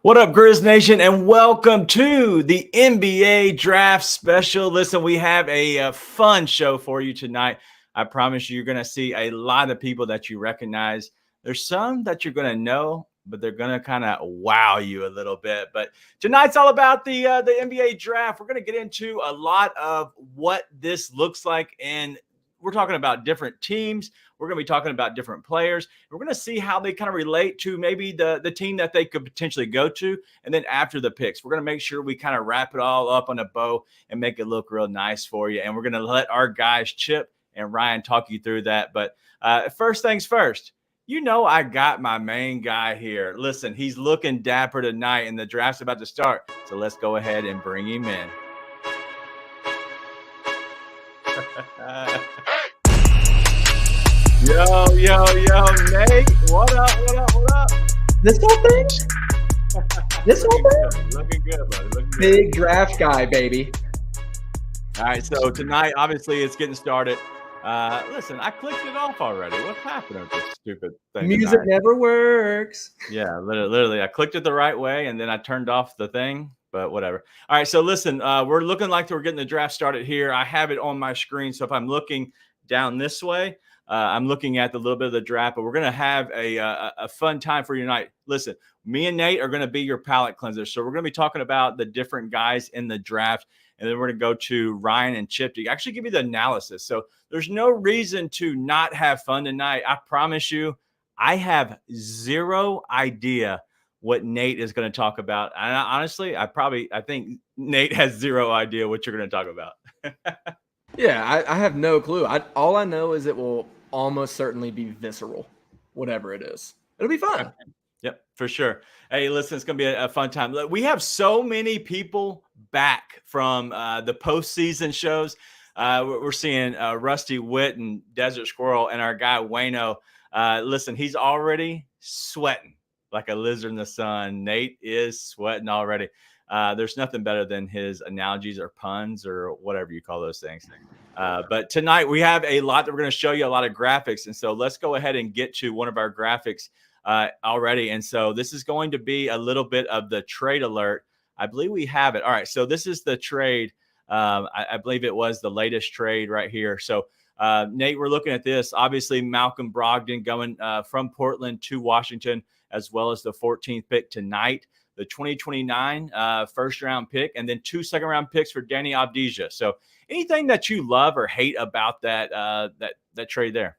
What up, Grizz Nation, and welcome to the NBA Draft Special. Listen, we have a fun show for you tonight. I promise you're going to see a lot of people that you recognize. There's some that you're going to know, but they're going to kind of wow you a little bit. But tonight's all about the NBA Draft. We're going to get into a lot of what this looks like, and we're talking about different teams. We're going to be talking about different players. We're going to see how they kind of relate to maybe the team that they could potentially go to. And then after the picks, we're going to make sure we kind of wrap it all up on a bow and make it look real nice for you. And we're going to let our guys, Chip and Ryan, talk you through that. But first things first, you know I got my main guy here. Listen, he's looking dapper tonight, and the draft's about to start. So let's go ahead and bring him in. Yo, Nate. What up? This whole thing? Looking good, buddy. Looking good. Big draft guy, baby. All right, so tonight, obviously, it's getting started. Listen, I clicked it off already. What's happening with this stupid thing? Music never works. Yeah, literally. I clicked it the right way, and then I turned off the thing, but whatever. All right, so listen, we're looking like we're getting the draft started here. I have it on my screen, so if I'm looking down this way, I'm looking at the little bit of the draft, but we're going to have a fun time for you tonight. Listen, me and Nate are going to be your palate cleanser. So we're going to be talking about the different guys in the draft, and then we're going to go to Ryan and Chip to actually give you the analysis. So there's no reason to not have fun tonight. I promise you, I have zero idea what Nate is going to talk about. And honestly, I think Nate has zero idea what you're going to talk about. Yeah, I have no clue. All I know is it will almost certainly be visceral, whatever it is. It'll be fun. Yep, for sure. Hey, listen, it's going to be a fun time. We have so many people back from the postseason shows. We're seeing Rusty Witt and Desert Squirrel and our guy Wayno. Listen, he's already sweating like a lizard in the sun. Nate is sweating already. There's nothing better than his analogies or puns or whatever you call those things. But tonight we have a lot that we're going to show you, a lot of graphics. And so let's go ahead and get to one of our graphics already. And so this is going to be a little bit of the trade alert. I believe we have it. All right. So this is the trade. I believe it was the latest trade right here. So Nate, we're looking at this. Obviously, Malcolm Brogdon going from Portland to Washington, as well as the 14th pick tonight. The 2029 first-round pick, and then 2 second-round picks for Danny Avdija. So anything that you love or hate about that trade there?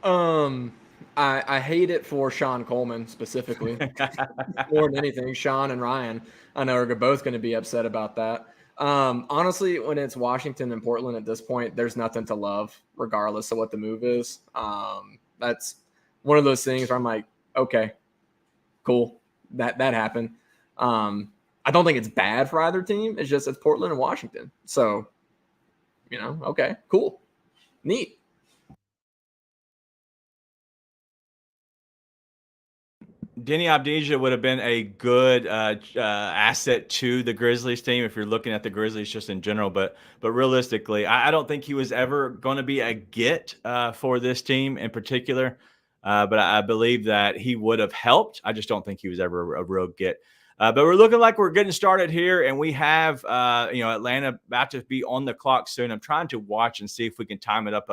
I hate it for Sean Coleman specifically. More than anything, Sean and Ryan, I know, are both going to be upset about that. Honestly, when it's Washington and Portland at this point, there's nothing to love, regardless of what the move is. That's one of those things where I'm like, okay, cool. That happened. I don't think it's bad for either team. It's just it's Portland and Washington. So, okay, cool. Neat. Danny Avdija would have been a good asset to the Grizzlies team if you're looking at the Grizzlies just in general. But realistically, I don't think he was ever going to be a get for this team in particular. But I believe that he would have helped. I just don't think he was ever a real get. But we're looking like we're getting started here, and we have Atlanta about to be on the clock soon. I'm trying to watch and see if we can time it up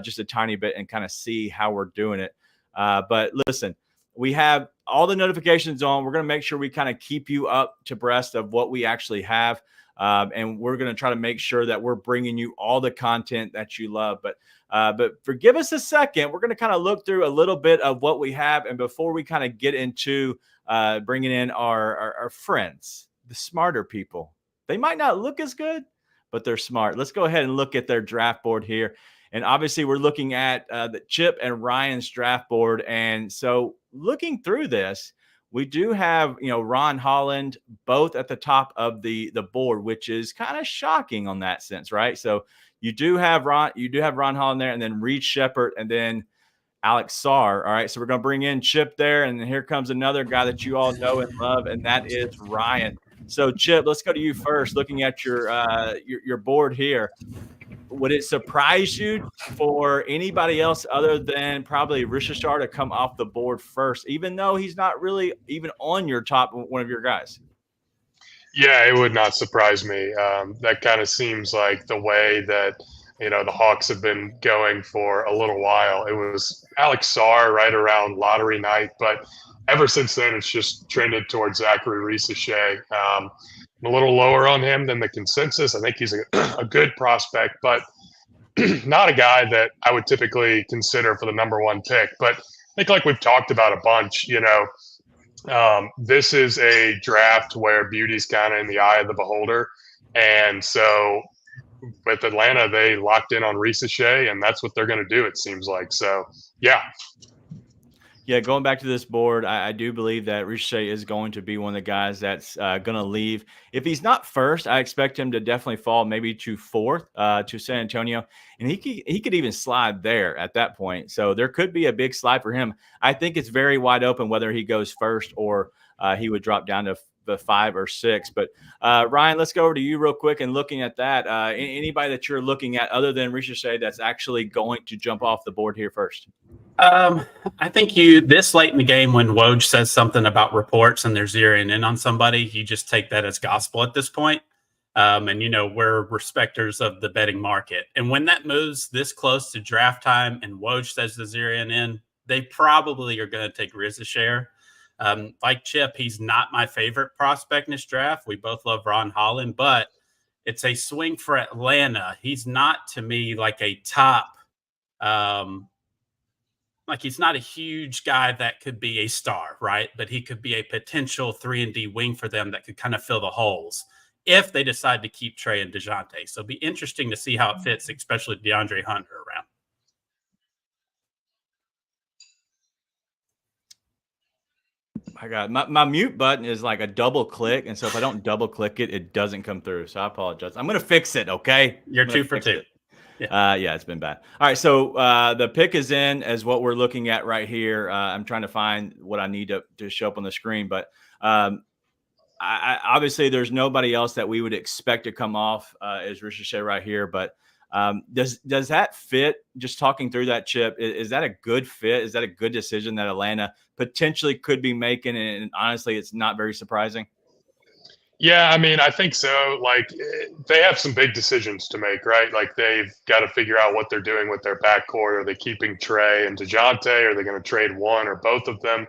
just a tiny bit and kind of see how we're doing it. But listen, we have all the notifications on. We're going to make sure we kind of keep you up to breast of what we actually have. And we're going to try to make sure that we're bringing you all the content that you love. But forgive us a second. We're going to kind of look through a little bit of what we have. And before we kind of get into bringing in our friends, the smarter people, they might not look as good, but they're smart. Let's go ahead and look at their draft board here. And obviously, we're looking at the Chip and Ryan's draft board. And so looking through this, we do have, Ron Holland both at the top of the board, which is kind of shocking on that sense, right? So you do have Ron Holland there, and then Reed Shepherd, and then Alex Sarr. All right, so we're going to bring in Chip there, and then here comes another guy that you all know and love, and that is Ryan. So Chip, let's go to you first. Looking at your board here, would it surprise you for anybody else other than probably Rishashar to come off the board first, even though he's not really even on your top one of your guys? Yeah, it would not surprise me. That kind of seems like the way that the Hawks have been going for a little while. It was Alex Sarr right around lottery night, but ever since then, it's just trended towards Zachary Reese-Shea. I'm a little lower on him than the consensus. I think he's a good prospect, but not a guy that I would typically consider for the number one pick. But I think, like we've talked about a bunch, this is a draft where beauty's kind of in the eye of the beholder. And so with Atlanta, they locked in on Reese-Shea, and that's what they're going to do, it seems like. So, yeah. Yeah, going back to this board, I do believe that Reese-Shea is going to be one of the guys that's going to leave. If he's not first, I expect him to definitely fall maybe to fourth to San Antonio, and he could even slide there at that point. So there could be a big slide for him. I think it's very wide open whether he goes first or he would drop down to the 5 or 6. But Ryan, let's go over to you real quick and looking at that. Anybody that you're looking at other than Reese-Shea that's actually going to jump off the board here first? I think this late in the game when Woj says something about reports and they're zeroing in on somebody, you just take that as gospel at this point. And we're respecters of the betting market. And when that moves this close to draft time and Woj says they're zeroing in, they probably are going to take Reese-Shea. Like Chip, he's not my favorite prospect in this draft. We both love Ron Holland, but it's a swing for Atlanta. He's not, to me, like a top like he's not a huge guy that could be a star, right? But he could be a potential 3-and-D wing for them that could kind of fill the holes if they decide to keep Trey and DeJounte. So it'll be interesting to see how it fits, especially DeAndre Hunter around. I got my mute button is like a double click, and so if I don't double click it, it doesn't come through. So I apologize. I'm gonna fix it. Okay, you're 2 for 2. Yeah, it's been bad. All right, so the pick is in as what we're looking at right here. I'm trying to find what I need to show up on the screen, but I obviously there's nobody else that we would expect to come off as Reese-Shea right here. But does that fit? Just talking through that, Chip, is that a good fit? Is that a good decision that Atlanta potentially could be making? And honestly, it's not very surprising. Yeah, I mean, I think so. Like, they have some big decisions to make, right? Like, they've got to figure out what they're doing with their backcourt. Are they keeping Trey and DeJounte? Are they going to trade one or both of them?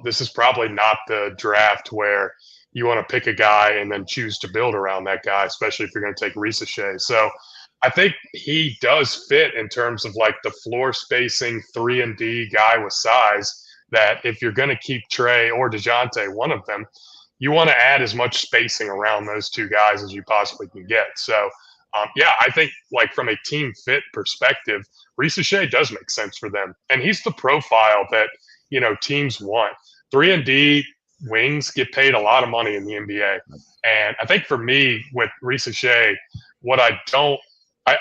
This is probably not the draft where you want to pick a guy and then choose to build around that guy, especially if you're going to take Reese-Shea. So I think he does fit in terms of like the floor spacing 3-and-D guy with size, that if you're going to keep Trey or DeJounte, one of them, you want to add as much spacing around those two guys as you possibly can get. So, yeah, I think like from a team fit perspective, Reese-Shea does make sense for them. And he's the profile that, teams want. 3-and-D wings get paid a lot of money in the NBA. And I think for me with Reese-Shea, what I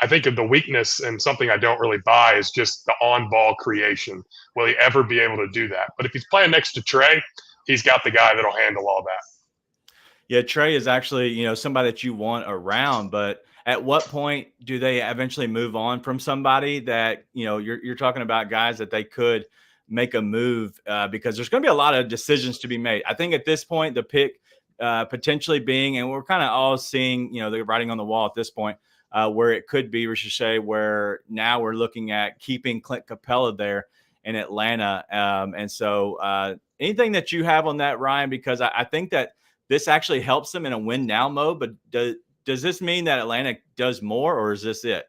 think of the weakness and something I don't really buy is just the on-ball creation. Will he ever be able to do that? But if he's playing next to Trey, he's got the guy that'll handle all that. Yeah, Trey is actually, somebody that you want around, but at what point do they eventually move on from somebody that, you're talking about guys that they could make a move because there's going to be a lot of decisions to be made. I think at this point, the pick potentially being, and we're kind of all seeing, the writing on the wall at this point, where it could be Reese-Shea, where now we're looking at keeping Clint Capella there in Atlanta. And so anything that you have on that, Ryan, because I think that this actually helps them in a win now mode, but does this mean that Atlanta does more, or is this it?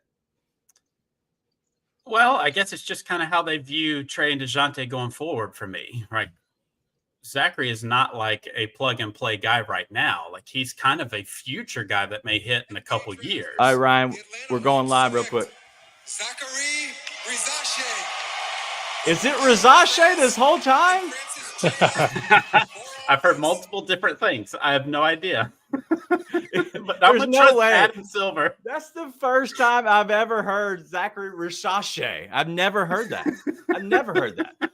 Well, I guess it's just kind of how they view Trey and DeJounte going forward for me, right? Zachary is not like a plug and play guy right now. Like, he's kind of a future guy that may hit in a couple years. All right, Ryan, we're going live real quick. Zachary Reese-Shea. Is it Reese-Shea this whole time? I've heard multiple different things. I have no idea. But there's no way. Adam Silver. That's the first time I've ever heard Zachary Reese-Shea. I've never heard that. I've never heard that.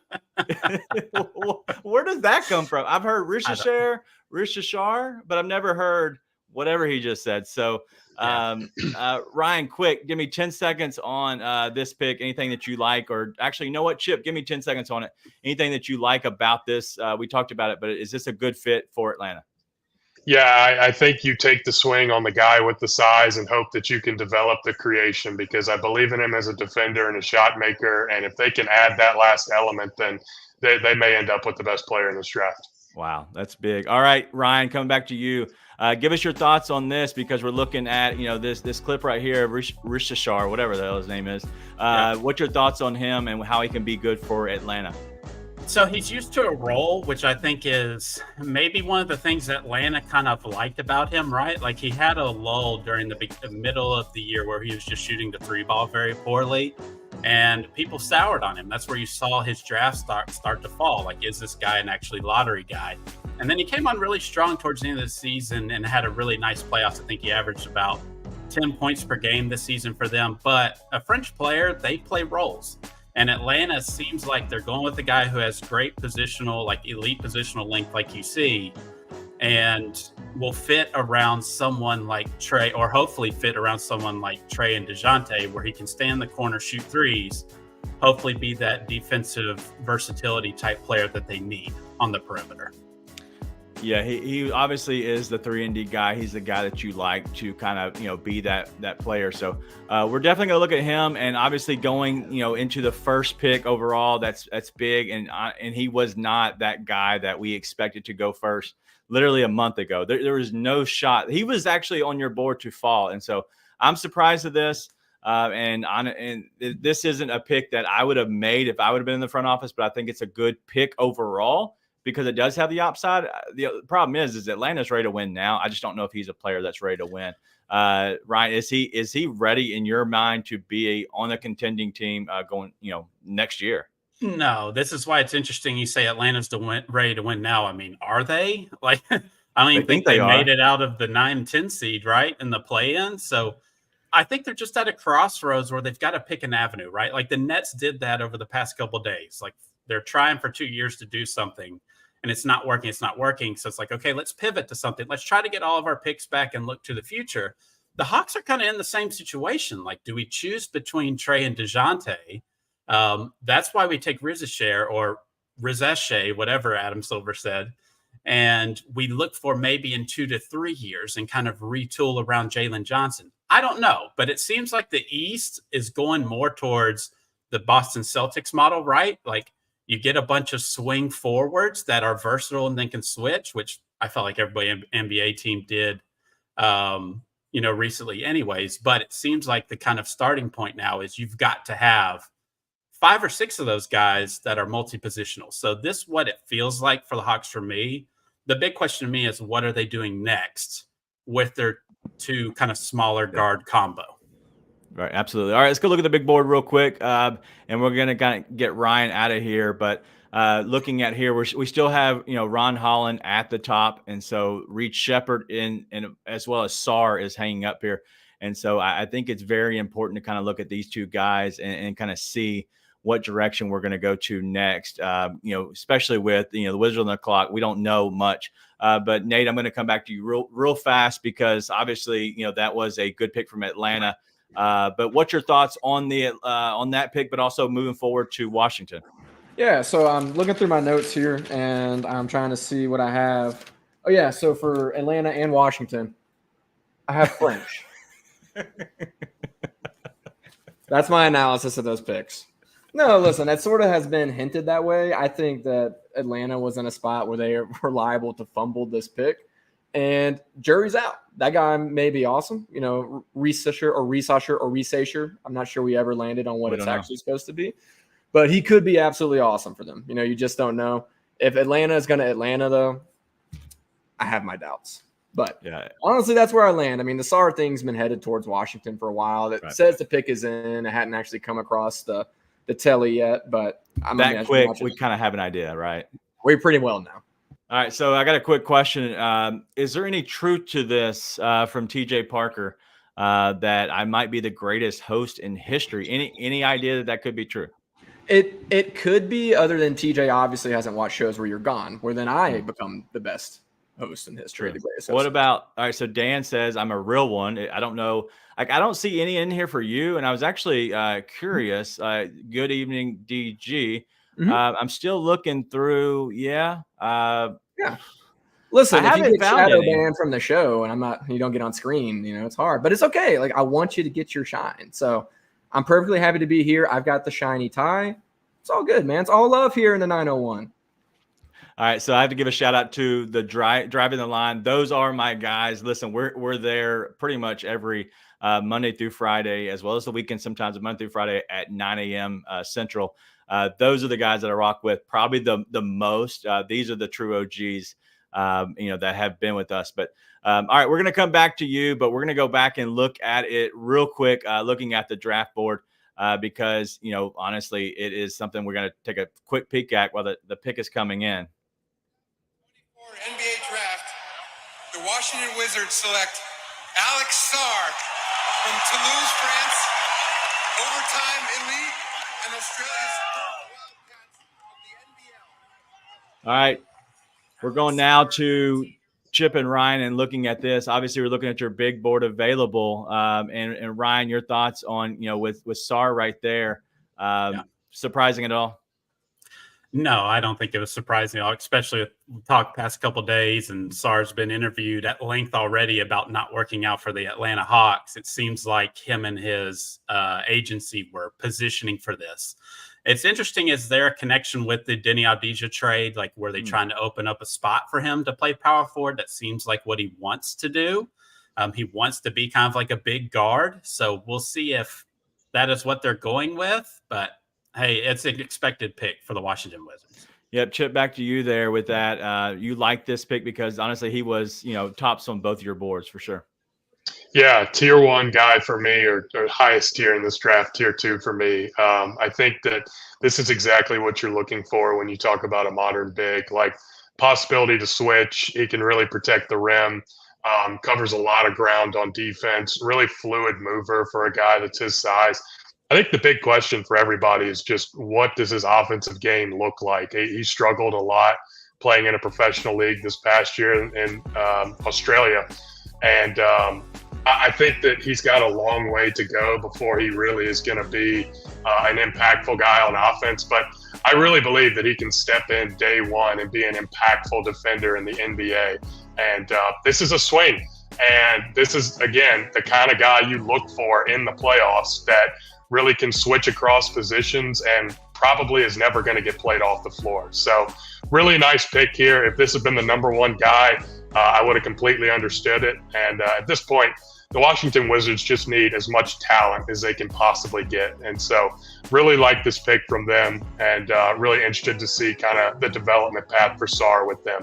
Where does that come from? I've heard Reese-Shea, but I've never heard whatever he just said. So, Ryan, quick, give me 10 seconds on this pick. Anything that you like, or actually, you know what, Chip, give me 10 seconds on it. Anything that you like about this? We talked about it, but is this a good fit for Atlanta? Yeah, I think you take the swing on the guy with the size and hope that you can develop the creation, because I believe in him as a defender and a shot maker. And if they can add that last element, then they may end up with the best player in this draft. Wow, that's big. All right, Ryan, coming back to you. Give us your thoughts on this, because we're looking at this clip right here of Rishashar, whatever the hell his name is. What's your thoughts on him and how he can be good for Atlanta? So he's used to a role, which I think is maybe one of the things that Atlanta kind of liked about him, right? Like he had a lull during the middle of the year where he was just shooting the three ball very poorly, and people soured on him. That's where you saw his draft start to fall. Like, is this guy an actually lottery guy? And then he came on really strong towards the end of the season and had a really nice playoffs. I think he averaged about 10 points per game this season for them. But a French player, they play roles. And Atlanta seems like they're going with a guy who has great positional, like elite positional length, like you see, and will fit around someone like Trey, or hopefully fit around someone like Trey and DeJounte, where he can stand in the corner, shoot threes, hopefully be that defensive versatility type player that they need on the perimeter. Yeah, he obviously is the 3-and-D guy. He's the guy that you like to kind of, be that player. So we're definitely going to look at him, and obviously going, into the first pick overall, that's big. And he was not that guy that we expected to go first literally a month ago. There was no shot. He was actually on your board to fall. And so I'm surprised at this. And this isn't a pick that I would have made if I would have been in the front office, but I think it's a good pick overall, because it does have the upside. The problem is Atlanta's ready to win now. I just don't know if he's a player that's ready to win. Ryan, is he ready in your mind to be on a contending team going, next year? No, this is why it's interesting. You say Atlanta's ready to win now. I mean, are they? Like, I don't even think they made it out of the 9-10 seed, right, in the play-in. So I think they're just at a crossroads where they've got to pick an avenue, right? Like the Nets did that over the past couple of days. Like they're trying for 2 years to do something, and it's not working. It's not working. So it's like, okay, let's pivot to something. Let's try to get all of our picks back and look to the future. The Hawks are kind of in the same situation. Like, do we choose between Trey and DeJounte? That's why we take Rizashare or Rizeshe, whatever Adam Silver said. And we look for maybe in 2 to 3 years and kind of retool around Jalen Johnson. I don't know, but it seems like the East is going more towards the Boston Celtics model, right? Like, you get a bunch of swing forwards that are versatile and then can switch, which I felt like everybody NBA team did, recently anyways. But it seems like the kind of starting point now is you've got to have 5 or 6 of those guys that are multi-positional. So this, what it feels like for the Hawks for me. The big question to me is, what are they doing next with their 2 kind of smaller guard combo? Right, absolutely. All right, let's go look at the big board real quick, and we're going to kind of get Ryan out of here. But looking at here, we still have Ron Holland at the top, and so Reed Shepherd and as well as Sarr is hanging up here, and so I think it's very important to kind of look at these 2 guys and kind of see what direction we're going to go to next. Especially with the Wizards on the clock, we don't know much. But Nate, I'm going to come back to you real fast, because obviously that was a good pick from Atlanta. But what's your thoughts on that pick, but also moving forward to Washington? Yeah, so I'm looking through my notes here, and I'm trying to see what I have. Oh, yeah, so for Atlanta and Washington, I have French. That's my analysis of those picks. No, listen, that sort of has been hinted that way. I think that Atlanta was in a spot where they were liable to fumble this pick. And jury's out. That guy may be awesome. Resacher. I'm not sure we ever landed on what it's actually supposed to be. But he could be absolutely awesome for them. You just don't know. If Atlanta is going to Atlanta, though, I have my doubts. But honestly, that's where I land. I mean, the Sarr thing's been headed towards Washington for a while. It says the pick is in. I hadn't actually come across the telly yet. But that quick, we kind of have an idea, right? We pretty well know. All right, so I got a quick question. Is there any truth to this from TJ Parker that I might be the greatest host in history? Any idea that could be true? It could be, other than TJ obviously hasn't watched shows where you're gone, where then I become the best host in history. True. The greatest What host. about, all right, so Dan says, I'm a real one. I don't know. Like, I don't see any in here for you. And I was actually curious. Good evening, DG. I'm still looking through. Yeah. Yeah. Listen, I if you haven't get found shadow any. banned from the show and you don't get on screen, it's hard, but it's okay. Like, I want you to get your shine. So I'm perfectly happy to be here. I've got the shiny tie. It's all good, man. It's all love here in the 901. All right, so I have to give a shout out to the driving the line. Those are my guys. Listen, we're there pretty much every Monday through Friday, as well as the weekend. Sometimes Monday through Friday at 9 a.m. Central. Those are the guys that I rock with. Probably the most. These are the true OGs. That have been with us. But all right, we're going to come back to you, but we're going to go back and look at it real quick, looking at the draft board, because, honestly, it is something we're going to take a quick peek at while the pick is coming in. NBA draft, the Washington Wizards select Alex Sarr from Toulouse, France, overtime elite and Australia's Wildcats of the NBL. All right, we're going now to Chip and Ryan and looking at this. Obviously, we're looking at your big board available. And Ryan, your thoughts on, with Sarr right there, surprising at all? No, I don't think it was surprising at all, especially with talk past couple of days, and Sarr's been interviewed at length already about not working out for the Atlanta Hawks. It seems like him and his agency were positioning for this. It's interesting, is there a connection with the Denny Avdija trade? Like, were they trying to open up a spot for him to play power forward? That seems like what he wants to do. He wants to be kind of like a big guard. So we'll see if that is what they're going with. But hey, it's an expected pick for the Washington Wizards. Yep, Chip, back to you there with that. You like this pick because, honestly, he was, tops on both your boards for sure. Yeah, tier 1 guy for me, or highest tier in this draft, tier 2 for me. I think that this is exactly what you're looking for when you talk about a modern big, like possibility to switch. He can really protect the rim, covers a lot of ground on defense, really fluid mover for a guy that's his size. I think the big question for everybody is just, what does his offensive game look like? He struggled a lot playing in a professional league this past year in Australia. And I think that he's got a long way to go before he really is going to be an impactful guy on offense. But I really believe that he can step in day one and be an impactful defender in the NBA. And this is a swing. And this is, again, the kind of guy you look for in the playoffs that really can switch across positions and probably is never going to get played off the floor. So really nice pick here. If this had been the number 1 guy, I would have completely understood it. And at this point, the Washington Wizards just need as much talent as they can possibly get. And so really like this pick from them, and really interested to see kind of the development path for Sarr with them.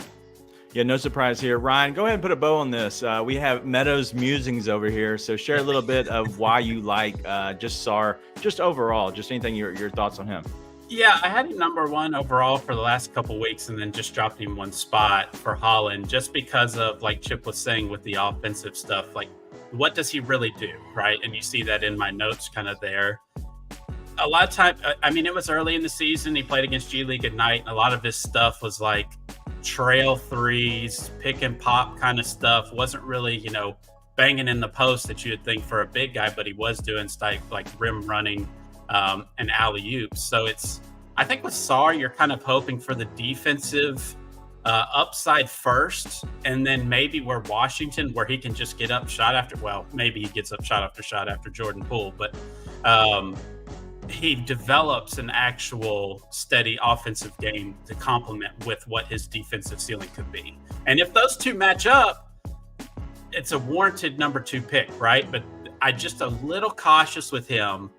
Yeah, no surprise here. Ryan, go ahead and put a bow on this. We have Meadows musings over here. So share a little bit of why you like just Sarr, just overall, just anything, your thoughts on him. Yeah, I had him number 1 overall for the last couple of weeks, and then just dropped him 1 spot for Holland, just because of, like Chip was saying, with the offensive stuff. Like, what does he really do, right? And you see that in my notes kind of there. A lot of time, I mean, it was early in the season. He played against G League Ignite, and a lot of his stuff was like trail threes, pick and pop kind of stuff. Wasn't really, banging in the post that you would think for a big guy, but he was doing stuff like rim running and alley-oops. So I think with Sarr, you're kind of hoping for the defensive upside first, and then maybe where Washington, where he can just get up shot after, well, maybe he gets up shot after Jordan Poole, but he develops an actual steady offensive game to complement with what his defensive ceiling could be. And if those two match up, it's a warranted number 2 pick, right? But I just a little cautious with him,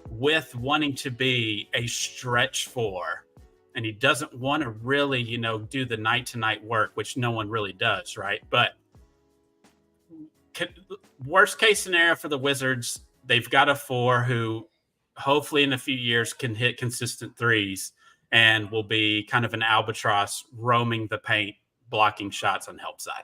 with wanting to be a stretch 4, and he doesn't want to really, do the night-to-night work, which no one really does, right? But worst case scenario for the Wizards, they've got a 4 who hopefully in a few years can hit consistent threes and will be kind of an albatross roaming the paint, blocking shots on help side.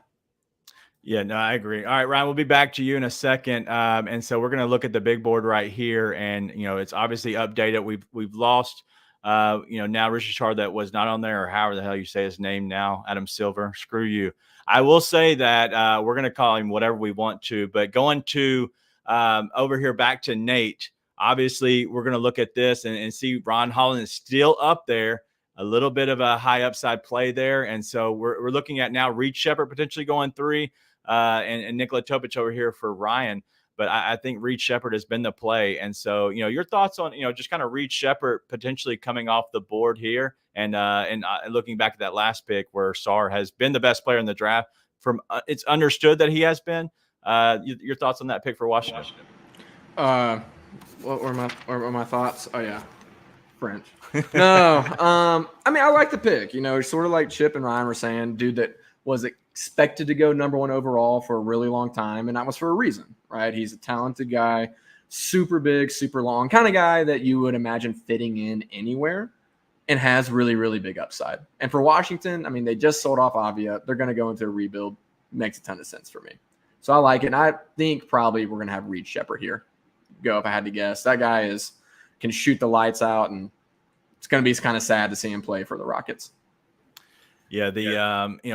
Yeah, no, I agree. All right, Ryan, we'll be back to you in a second. And so we're going to look at the big board right here. And, it's obviously updated. We've lost, now Richard Char that was not on there, or however the hell you say his name now, Adam Silver. Screw you. I will say that we're going to call him whatever we want to, but going to over here back to Nate, obviously we're going to look at this and see Ron Holland is still up there, a little bit of a high upside play there. And so we're looking at now Reed Sheppard potentially going 3 and Nikola Topic over here for Ryan. But I think Reed Sheppard has been the play. And so, your thoughts on, just kind of Reed Sheppard potentially coming off the board here and looking back at that last pick where Sarr has been the best player in the draft. From it's understood that he has been. Your thoughts on that pick for Washington? What were my thoughts? Oh yeah, French. No, I mean I like the pick. Sort of like Chip and Ryan were saying, dude that was expected to go number 1 overall for a really long time, and that was for a reason, right? He's a talented guy, super big, super long, kind of guy that you would imagine fitting in anywhere, and has really, really big upside. And for Washington, I mean, they just sold off Avia. They're going to go into a rebuild. Makes a ton of sense for me. So I like it, and I think probably we're going to have Reed Sheppard here go if I had to guess. That guy can shoot the lights out, and it's going to be kind of sad to see him play for the Rockets. Yeah,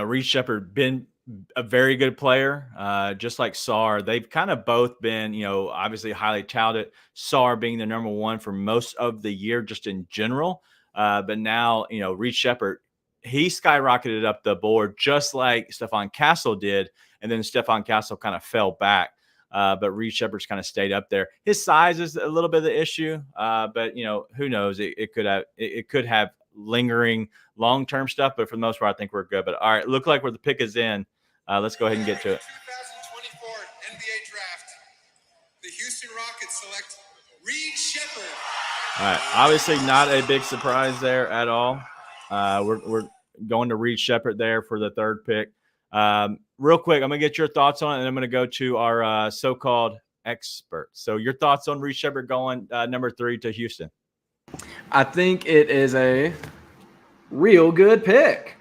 Reed Sheppard been a very good player, just like Sarr. They've kind of both been, obviously highly touted. Sarr being the number 1 for most of the year, just in general. But now, Reed Sheppard, he skyrocketed up the board just like Stephon Castle did, and then Stephon Castle kind of fell back. But Reed Sheppard's kind of stayed up there. His size is a little bit of the issue, but who knows? It could have lingering long-term stuff, but for the most part, I think we're good. But all right, look like where the pick is in. Let's go ahead and get to it. 2024 NBA Draft. The Houston Rockets select Reed Sheppard. All right, obviously not a big surprise there at all. We're going to Reed Sheppard there for the 3rd pick. Real quick, I'm going to get your thoughts on it, and I'm going to go to our so-called experts. So your thoughts on Reed Sheppard going number 3 to Houston? I think it is a real good pick.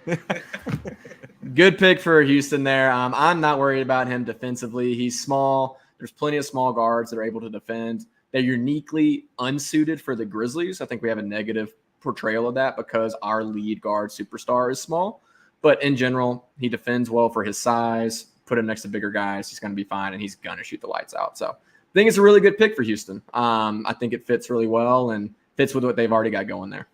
Good pick for Houston there. I'm not worried about him defensively. He's small. There's plenty of small guards that are able to defend. They're uniquely unsuited for the Grizzlies. I think we have a negative portrayal of that because our lead guard superstar is small. But in general, he defends well for his size. Put him next to bigger guys, he's going to be fine, and he's going to shoot the lights out. So I think it's a really good pick for Houston. I think it fits really well and fits with what they've already got going there.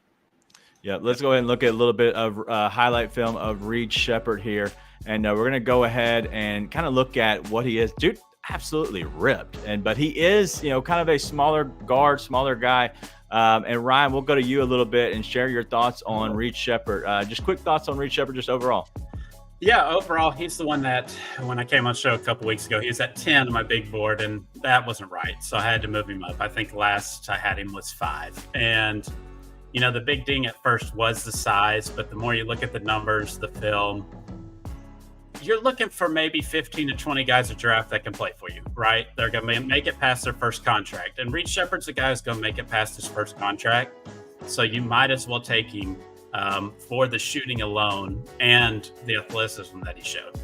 Yeah, let's go ahead and look at a little bit of highlight film of Reed Sheppard here. And we're going to go ahead and kind of look at what he is. Dude, absolutely ripped. But he is, kind of a smaller guard, smaller guy. And Ryan, we'll go to you a little bit and share your thoughts on Reed Sheppard. Just quick thoughts on Reed Sheppard just overall. Yeah, overall, he's the one that when I came on the show a couple weeks ago, he was at 10 on my big board, and that wasn't right. So I had to move him up. I think last I had him was 5. And, the big ding at first was the size, but the more you look at the numbers, the film, you're looking for maybe 15 to 20 guys to draft that can play for you, right? They're going to make it past their first contract. And Reed Sheppard's the guy who's going to make it past his first contract. So you might as well take him for the shooting alone and the athleticism that he showed.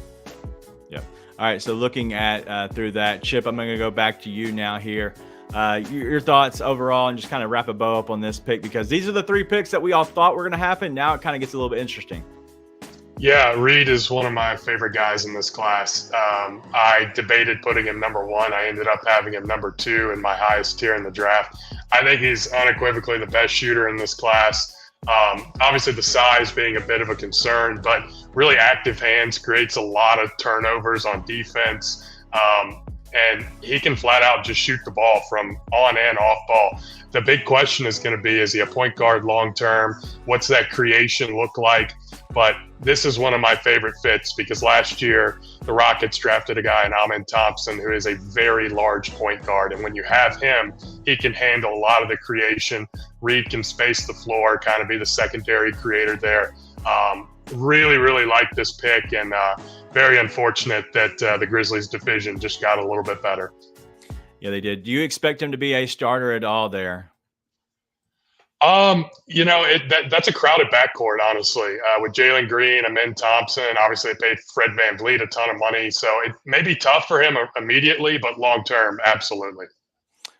Yeah. All right. So looking at through that, Chip, I'm going to go back to you now here. Your thoughts overall and just kind of wrap a bow up on this pick, because these are the 3 picks that we all thought were going to happen. Now it kind of gets a little bit interesting. Yeah, Reed is one of my favorite guys in this class. I debated putting him number 1. I ended up having him number 2 in my highest tier in the draft. I think he's unequivocally the best shooter in this class. Obviously the size being a bit of a concern, but really active hands, creates a lot of turnovers on defense. And he can flat out just shoot the ball from on and off ball. The big question is going to be, is he a point guard long-term? What's that creation look like? But this is one of my favorite fits because last year the Rockets drafted a guy in Amen Thompson who is a very large point guard. And when you have him, he can handle a lot of the creation. Reed can space the floor, kind of be the secondary creator there. Really, really like this pick, and very unfortunate that the Grizzlies division just got a little bit better. Yeah, they did. Do you expect him to be a starter at all there? That's a crowded backcourt, honestly, with Jalen Green, Amen Thompson. Obviously, they paid Fred VanVleet a ton of money, so it may be tough for him immediately, but long-term, absolutely.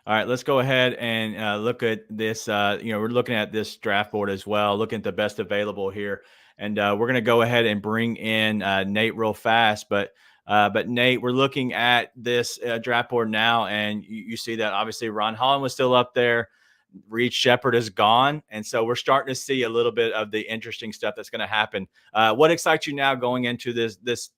All right, let's go ahead and look at this. We're looking at this draft board as well, looking at the best available here. And we're going to go ahead and bring in Nate real fast. But Nate, we're looking at this draft board now, and you see that obviously Ron Holland was still up there. Reed Shepherd is gone. And so we're starting to see a little bit of the interesting stuff that's going to happen. What excites you now going into this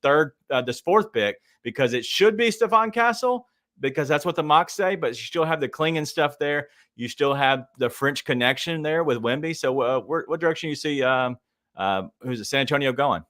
fourth pick? Because it should be Stephon Castle, because that's what the mocks say, but you still have the Klingon stuff there. You still have the French connection there with Wemby. So what direction you see who's it, San Antonio going?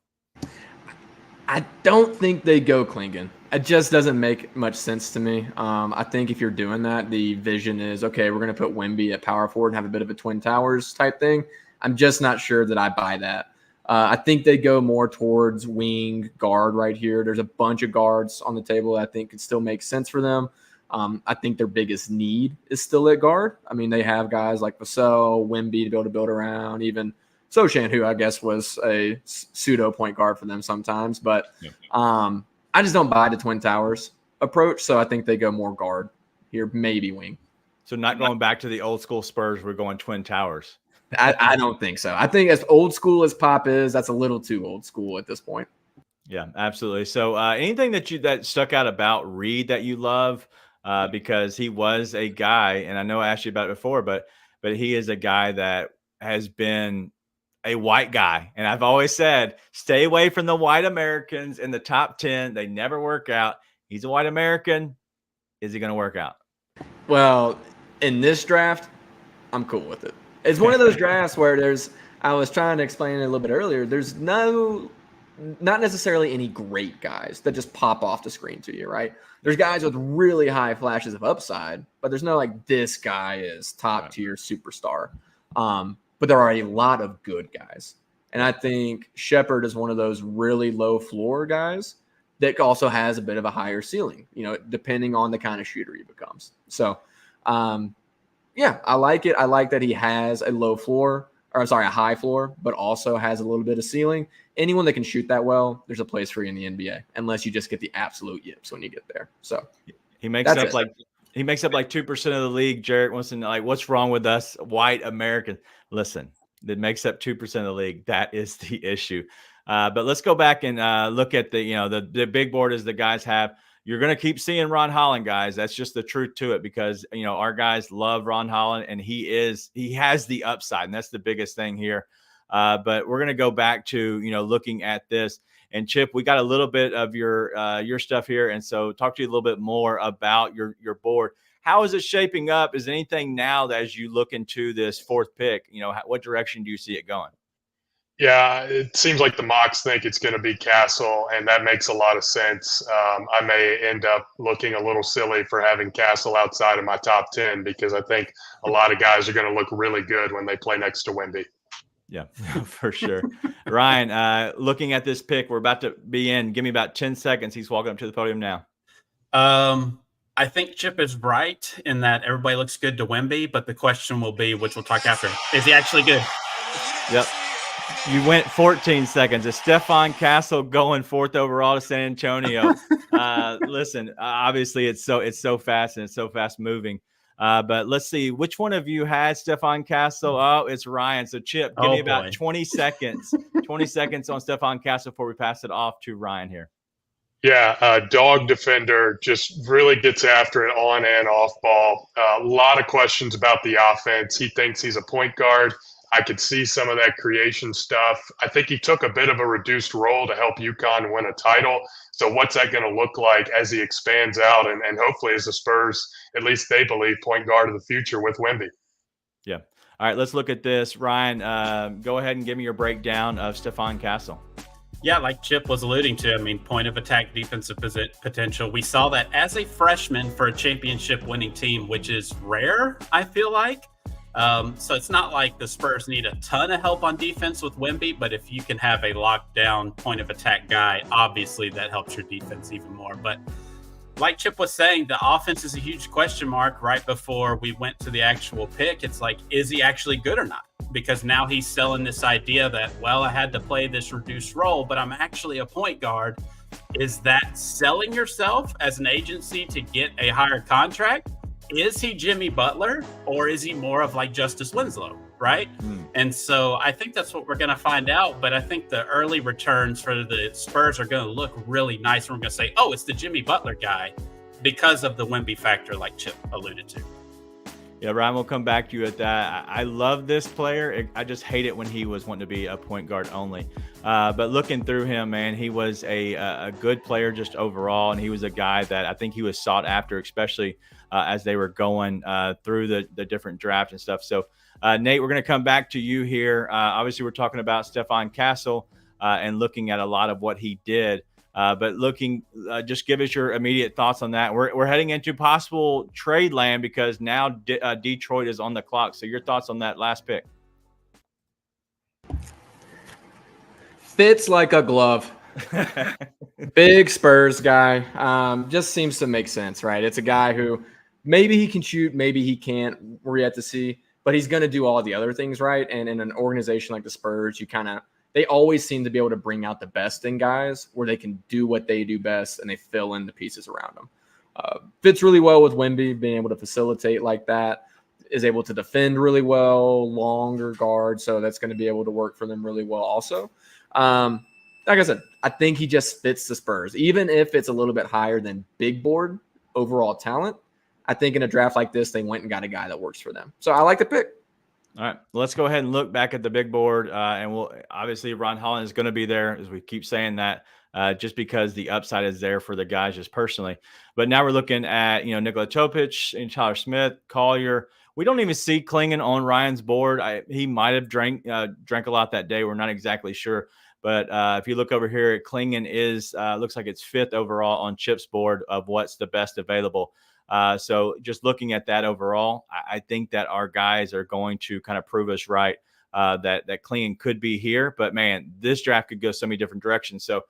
I don't think they go Klingon. It just doesn't make much sense to me. I think if you're doing that, the vision is, okay, we're going to put Wemby at power forward and have a bit of a Twin Towers type thing. I'm just not sure that I buy that. I think they go more towards wing guard right here. There's a bunch of guards on the table that I think could still make sense for them. I think their biggest need is still at guard. I mean, they have guys like Vassell, Wemby to be able to build around, even Sochan, who I guess was a pseudo point guard for them sometimes. But I just don't buy the Twin Towers approach, so I think they go more guard here, maybe wing. So not going back to the old school Spurs, we're going Twin Towers. I don't think so. I think as old school as Pop is, that's a little too old school at this point. Yeah, absolutely. So anything that stuck out about Reed that you love, because he was a guy, and I know I asked you about it before, but he is a guy that has been a white guy. And I've always said, stay away from the white Americans in the top 10. They never work out. He's a white American. Is he going to work out? Well, in this draft, I'm cool with it. It's one of those drafts where I was trying to explain it a little bit earlier. There's not necessarily any great guys that just pop off the screen to you, right? There's guys with really high flashes of upside, but there's no like, this guy is top tier superstar. But there are a lot of good guys. And I think Shepherd is one of those really low floor guys that also has a bit of a higher ceiling, depending on the kind of shooter he becomes. So, yeah, I like it. I like that he has a high floor, but also has a little bit of ceiling. Anyone that can shoot that well, there's a place for you in the NBA, unless you just get the absolute yips when you get there. So he makes up like 2% of the league. Jarrett wants to know, like, what's wrong with us white Americans? Listen, that makes up 2% of the league. That is the issue. But let's go back and look at the big board as the guys have. You're going to keep seeing Ron Holland, guys. That's just the truth to it, because our guys love Ron Holland, and he has the upside, and that's the biggest thing here. But we're going to go back to looking at this. And Chip, we got a little bit of your stuff here, and so talk to you a little bit more about your board. How is it shaping up? Is anything now that as you look into this fourth pick, what direction do you see it going? Yeah, it seems like the mocks think it's going to be Castle, and that makes a lot of sense. I may end up looking a little silly for having Castle outside of my top 10, because I think a lot of guys are going to look really good when they play next to Wemby. Yeah, for sure. Ryan, looking at this pick, we're about to be in. Give me about 10 seconds. He's walking up to the podium now. I think Chip is right in that everybody looks good to Wemby, but the question will be, which we'll talk after, is he actually good? Yep. You went 14 seconds. Is Stephon Castle going fourth overall to San Antonio? Listen, obviously it's so fast and it's so fast moving. But let's see, which one of you had Stephon Castle? Oh, it's Ryan. So Chip, give me about 20 seconds. 20 seconds on Stephon Castle before we pass it off to Ryan here. Yeah, dog defender, just really gets after it on and off ball. A lot of questions about the offense. He thinks he's a point guard. I could see some of that creation stuff. I think he took a bit of a reduced role to help UConn win a title. So what's that going to look like as he expands out, and hopefully as the Spurs, at least they believe, point guard of the future with Wemby? Yeah. All right, let's look at this. Ryan, go ahead and give me your breakdown of Stephon Castle. Yeah, like Chip was alluding to, point of attack defensive potential. We saw that as a freshman for a championship winning team, which is rare, I feel like. So it's not like the Spurs need a ton of help on defense with Wemby, but if you can have a lockdown point of attack guy, obviously that helps your defense even more. But like Chip was saying, the offense is a huge question mark right before we went to the actual pick. It's like, is he actually good or not? Because now he's selling this idea that, well, I had to play this reduced role, but I'm actually a point guard. Is that selling yourself as an agency to get a higher contract? Is he Jimmy Butler, or is he more of like Justice Winslow, right? And so I think that's what we're going to find out. But I think the early returns for the Spurs are going to look really nice. And we're going to say, oh, it's the Jimmy Butler guy because of the Wemby factor, like Chip alluded to. Yeah, Ryan, we'll come back to you at that. I love this player. I just hate it when he was wanting to be a point guard only. But looking through him, man, he was a good player just overall, and he was a guy that I think he was sought after, especially as they were going through the different drafts and stuff. So, Nate, we're going to come back to you here. Obviously, we're talking about Stephon Castle and looking at a lot of what he did. But just give us your immediate thoughts on that. We're heading into possible trade land because now Detroit is on the clock. So your thoughts on that last pick? Fits like a glove. Big Spurs guy. Just seems to make sense, right? It's a guy who maybe he can shoot, maybe he can't. We're yet to see. But he's going to do all the other things right. And in an organization like the Spurs, they always seem to be able to bring out the best in guys where they can do what they do best and they fill in the pieces around them. Fits really well with Wemby, being able to facilitate like that, is able to defend really well, longer guard. So that's going to be able to work for them really well also. Like I said, I think he just fits the Spurs. Even if it's a little bit higher than big board overall talent, I think in a draft like this, they went and got a guy that works for them. So I like the pick. All right, let's go ahead and look back at the big board, and we'll obviously Ron Holland is going to be there, as we keep saying that, just because the upside is there for the guys just personally. But now we're looking at Nikola Topic and Tyler Smith, Collier. We don't even see Klingon on Ryan's board. He might have drank a lot that day. We're not exactly sure, but if you look over here, Klingon is looks like it's 5th overall on Chip's board of what's the best available. So just looking at that overall, I think that our guys are going to kind of prove us right that Klingon could be here. But, man, this draft could go so many different directions. So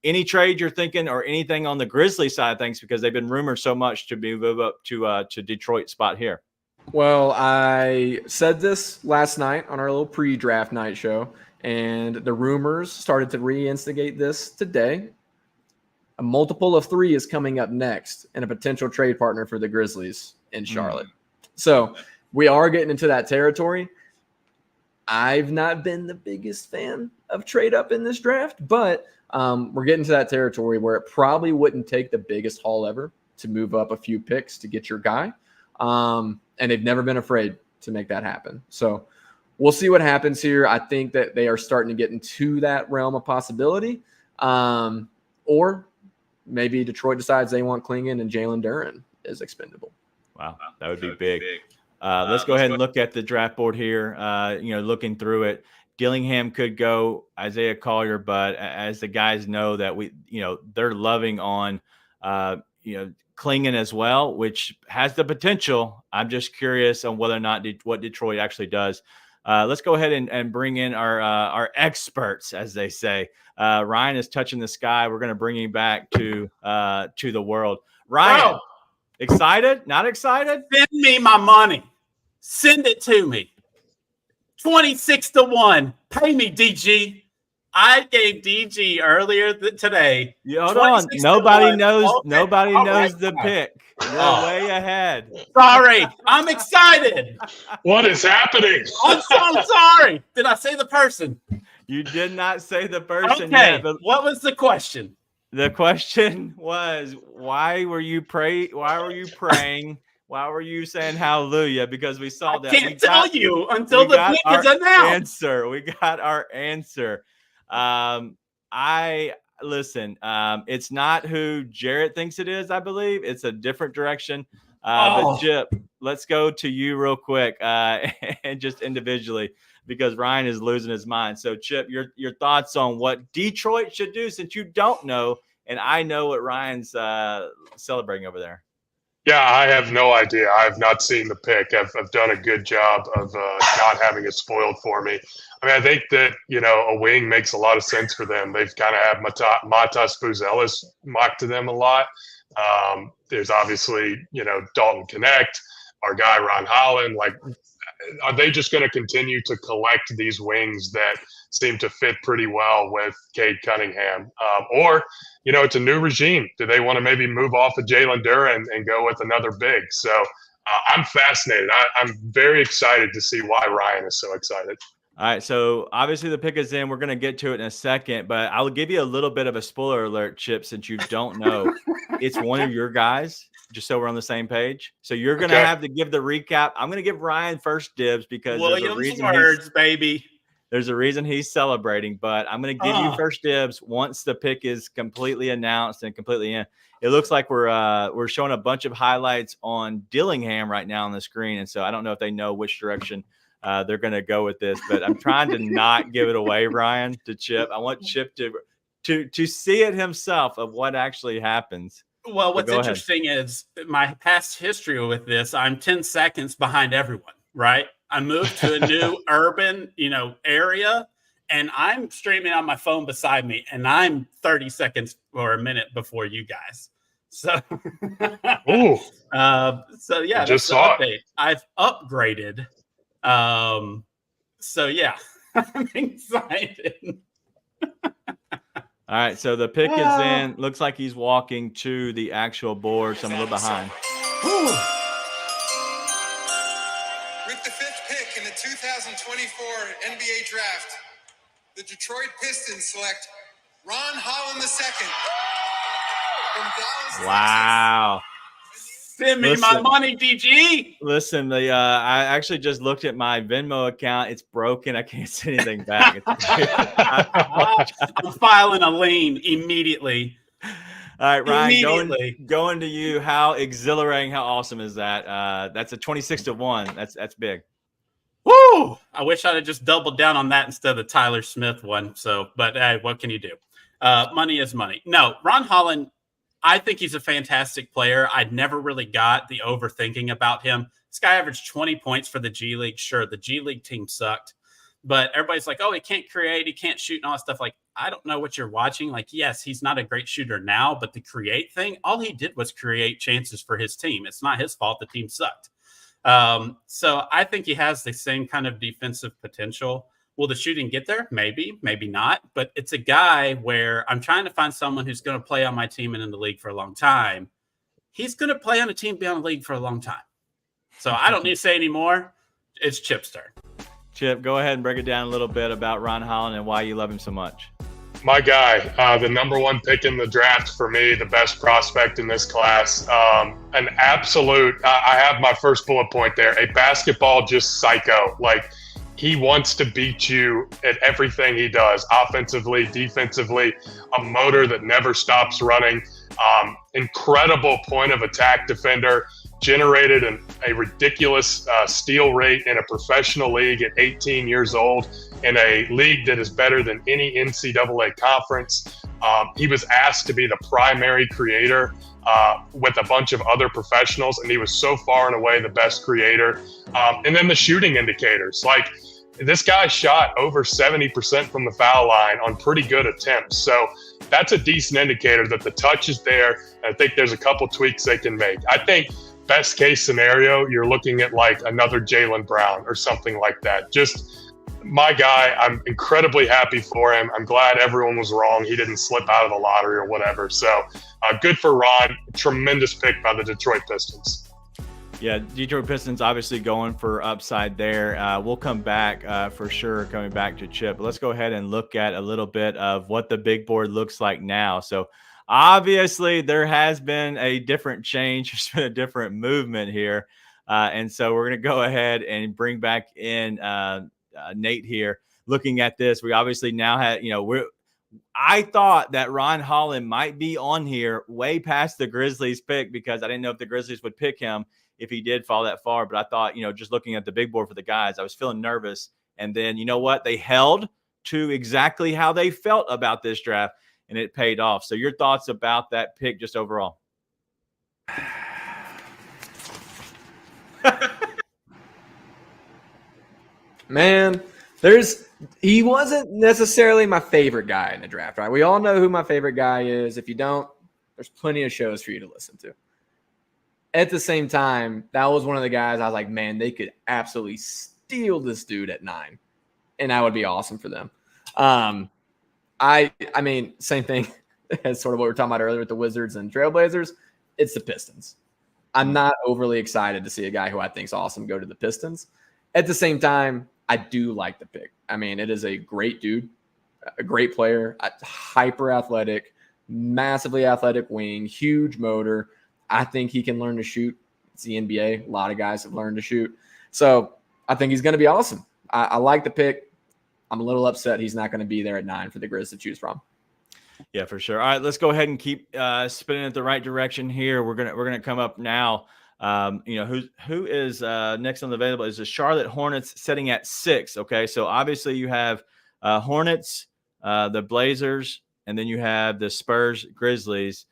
any trade you're thinking or anything on the Grizzlies side of things, because they've been rumored so much to move up to Detroit spot here? Well, I said this last night on our little pre-draft night show, and the rumors started to reinstigate this today. A multiple of 3 is coming up next and a potential trade partner for the Grizzlies in Charlotte. So we are getting into that territory. I've not been the biggest fan of trade up in this draft, but we're getting to that territory where it probably wouldn't take the biggest haul ever to move up a few picks to get your guy. And they've never been afraid to make that happen. So we'll see what happens here. I think that they are starting to get into that realm of possibility. Or maybe Detroit decides they want Klingon and Jalen Duren is expendable. Wow, that would be big. Let's go ahead and look at the draft board here. Looking through it, Dillingham could go, Isaiah Collier, but as the guys know that they're loving on, Klingon as well, which has the potential. I'm just curious on whether or not what Detroit actually does. Let's go ahead and bring in our experts, as they say. Ryan is touching the sky. We're going to bring him back to the world. Ryan, excited? Not excited? Send me my money. Send it to me. 26-1. Pay me, DG. I gave DG earlier today. Hold on. Nobody knows the pick. You're way ahead. Sorry. I'm excited. What is happening? I'm so sorry. Did I say the person? You did not say the person okay. yet. But what was the question? The question was, why were you praying? Why were you praying? Why were you saying hallelujah? Because we saw that. I can't tell you until the pick is announced. We got our answer. Listen, it's not who Jarrett thinks it is, I believe. It's a different direction. But Chip, let's go to you real quick and just individually, because Ryan is losing his mind. So, Chip, your thoughts on what Detroit should do, since you don't know, and I know what Ryan's celebrating over there. Yeah, I have no idea. I have not seen the pick. I've done a good job of not having it spoiled for me. I mean, I think that, a wing makes a lot of sense for them. They've kind of had Matas Buzelis mocked to them a lot. There's obviously, Dalton Connect, our guy Ron Holland. Like, are they just going to continue to collect these wings that seem to fit pretty well with Cade Cunningham? Or, it's a new regime. Do they want to maybe move off of Jalen Duren and go with another big? So I'm fascinated. I'm very excited to see why Ryan is so excited. All right, so obviously the pick is in. We're going to get to it in a second, but I'll give you a little bit of a spoiler alert, Chip, since you don't know. It's one of your guys, just so we're on the same page. So you're going to have to give the recap. I'm going to give Ryan first dibs because Williams words, baby. There's a reason he's celebrating, but I'm going to give you first dibs once the pick is completely announced and completely in. It looks like we're showing a bunch of highlights on Dillingham right now on the screen, and so I don't know if they know which direction they're going to go with this, but I'm trying to not give it away, Ryan, to Chip. I want Chip to see it himself of what actually happens. Well, what's interesting is my past history with this. I'm 10 seconds behind everyone, right? I moved to a new urban, area, and I'm streaming on my phone beside me, and I'm 30 seconds or a minute before you guys. So, ooh. So yeah, just saw the update. I've upgraded. So yeah, I'm excited. All right, so the pick is in. Looks like he's walking to the actual board, so I'm a little behind. With the 5th pick in the 2024 NBA Draft, the Detroit Pistons select Ron Holland II from Dallas, wow. Texas. Send me my money, DG. Listen, I actually just looked at my Venmo account. It's broken. I can't send anything back. I'm filing a lien immediately. All right, Ryan, going to you. How exhilarating, how awesome is that? That's a 26-1. That's big. Woo! I wish I'd have just doubled down on that instead of the Tyler Smith one. So, but hey, what can you do? Money is money. No, Ron Holland, I think he's a fantastic player. I'd never really got the overthinking about him. This guy averaged 20 points for the G League. Sure, the G League team sucked, but everybody's like, oh, he can't create, he can't shoot and all that stuff. Like, I don't know what you're watching. Like, yes, he's not a great shooter now, but the create thing, all he did was create chances for his team. It's not his fault the team sucked. So I think he has the same kind of defensive potential. Will the shooting get there? Maybe, maybe not. But it's a guy where I'm trying to find someone who's going to play on my team and in the league for a long time. He's going to play on a team, be on the league for a long time. So I don't need to say any more. It's Chip's turn. Chip, go ahead and break it down a little bit about Ron Holland and why you love him so much. My guy, the number 1 pick in the draft for me, the best prospect in this class. An absolute, I have my first bullet point there, a basketball just psycho. Like, he wants to beat you at everything he does, offensively, defensively, a motor that never stops running, incredible point of attack defender, generated a ridiculous steal rate in a professional league at 18 years old, in a league that is better than any NCAA conference. He was asked to be the primary creator with a bunch of other professionals, and he was so far and away the best creator. And then the shooting indicators, like, this guy shot over 70% from the foul line on pretty good attempts. So that's a decent indicator that the touch is there. I think there's a couple tweaks they can make. I think best case scenario, you're looking at like another Jaylen Brown or something like that. Just my guy, I'm incredibly happy for him. I'm glad everyone was wrong. He didn't slip out of the lottery or whatever. So good for Ron. Tremendous pick by the Detroit Pistons. Yeah, Detroit Pistons obviously going for upside there. We'll come back for sure, coming back to Chip. But let's go ahead and look at a little bit of what the big board looks like now. So obviously there has been a different change. There's been a different movement here. And so we're going to go ahead and bring back in Nate here. Looking at this, we obviously now have, I thought that Ron Holland might be on here way past the Grizzlies pick because I didn't know if the Grizzlies would pick him if he did fall that far. But I thought, just looking at the big board for the guys, I was feeling nervous. And then, you know what? They held to exactly how they felt about this draft, and it paid off. So your thoughts about that pick just overall? Man, he wasn't necessarily my favorite guy in the draft, right? We all know who my favorite guy is. If you don't, there's plenty of shows for you to listen to. At the same time, that was one of the guys I was like, man, they could absolutely steal this dude at 9, and that would be awesome for them. I mean, same thing as sort of what we were talking about earlier with the Wizards and Trailblazers. It's the Pistons. I'm not overly excited to see a guy who I think is awesome go to the Pistons. At the same time, I do like the pick. I mean, it is a great dude, a great player, hyper athletic, massively athletic wing, huge motor. I think he can learn to shoot. It's the NBA. A lot of guys have learned to shoot. So I think he's going to be awesome. I like the pick. I'm a little upset he's not going to be there at 9 for the Grizz to choose from. Yeah, for sure. All right, let's go ahead and keep spinning it the right direction here. We're gonna come up now. Who is next on the available is the Charlotte Hornets sitting at 6. Okay, so obviously you have Hornets, the Blazers, and then you have the Spurs, Grizzlies,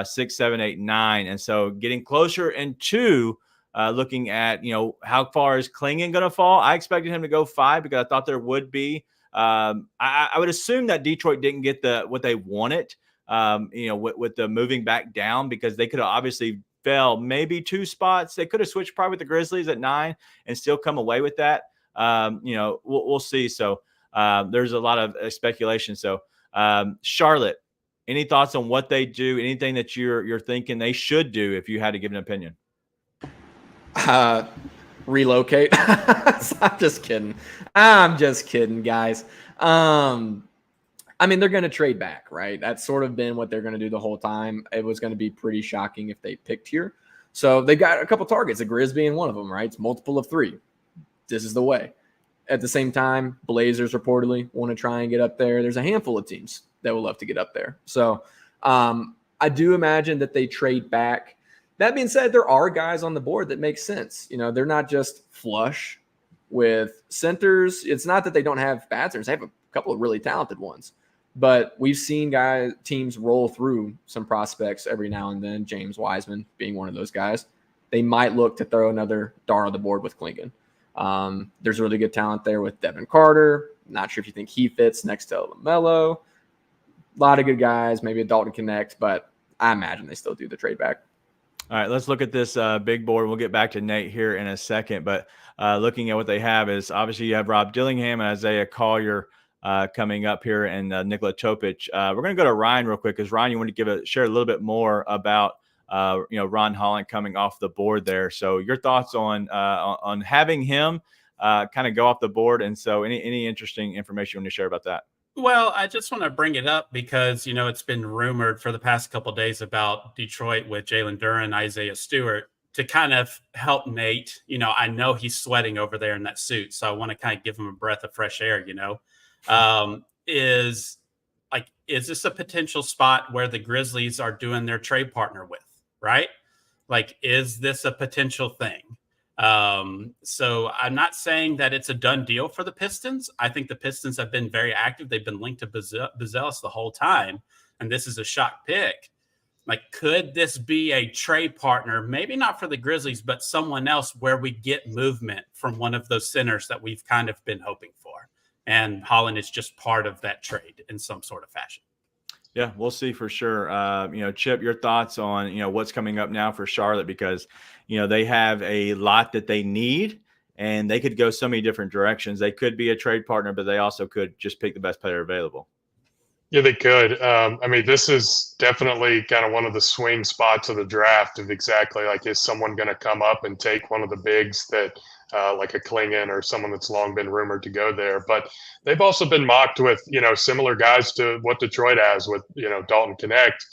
6, 7, 8, 9, and so getting closer into looking at how far is Klingon going to fall. I expected him to go 5 because I thought there would be. I would assume that Detroit didn't get what they wanted. With the moving back down, because they could have obviously fell maybe 2 spots. They could have switched probably with the Grizzlies at 9 and still come away with that. We'll see. So there's a lot of speculation. So Charlotte, any thoughts on what they do? Anything that you're thinking they should do if you had to give an opinion? Relocate. I'm just kidding. Guys. I mean, they're going to trade back, right? That's sort of been what they're going to do the whole time. It was going to be pretty shocking if they picked here. So they got a couple targets, a Grizz being one of them, right? It's multiple of 3. This is the way. At the same time, Blazers reportedly want to try and get up there. There's a handful of teams that would love to get up there. So I do imagine that they trade back. That being said, there are guys on the board that make sense. They're not just flush with centers. It's not that they don't have bad centers. They have a couple of really talented ones. But we've seen teams roll through some prospects every now and then, James Wiseman being one of those guys. They might look to throw another dart on the board with Klingon. There's really good talent there with Devin Carter. Not sure if you think he fits next to LaMelo. A lot of good guys, maybe a Dalton Connect, but I imagine they still do the trade back. All right, let's look at this big board. We'll get back to Nate here in a second, but looking at what they have is obviously you have Rob Dillingham and Isaiah Collier coming up here, and Nikola Topic. We're going to go to Ryan real quick because Ryan, you want to share a little bit more about Ron Holland coming off the board there. So your thoughts on having him kind of go off the board, and so any interesting information you want to share about that? Well, I just want to bring it up because, it's been rumored for the past couple of days about Detroit with Jalen Duren, Isaiah Stewart, to kind of help Nate. I know he's sweating over there in that suit, so I want to kind of give him a breath of fresh air, is this a potential spot where the Grizzlies are doing their trade partner with, right? Like, is this a potential thing? So I'm not saying that it's a done deal for the Pistons. I think the Pistons have been very active. They've been linked to Buzelis the whole time, and this is a shock pick. Like, could this be a trade partner? Maybe not for the Grizzlies, but someone else where we get movement from one of those centers that we've kind of been hoping for. And Holland is just part of that trade in some sort of fashion. Yeah, we'll see for sure. Chip, your thoughts on, what's coming up now for Charlotte, because, they have a lot that they need and they could go so many different directions. They could be a trade partner, but they also could just pick the best player available. Yeah, they could. This is definitely kind of one of the swing spots of the draft of exactly like, is someone going to come up and take one of the bigs that like a Klingon or someone that's long been rumored to go there. But they've also been mocked with, similar guys to what Detroit has with, Dalton Connect,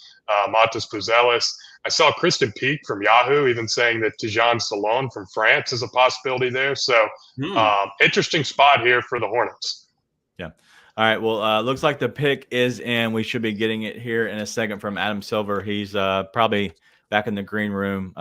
Matas Buzelis. I saw Kristen Peak from Yahoo even saying that Tijan Salon from France is a possibility there. So interesting spot here for the Hornets. Yeah. All right. Well, looks like the pick is in. We should be getting it here in a second from Adam Silver. He's probably back in the green room,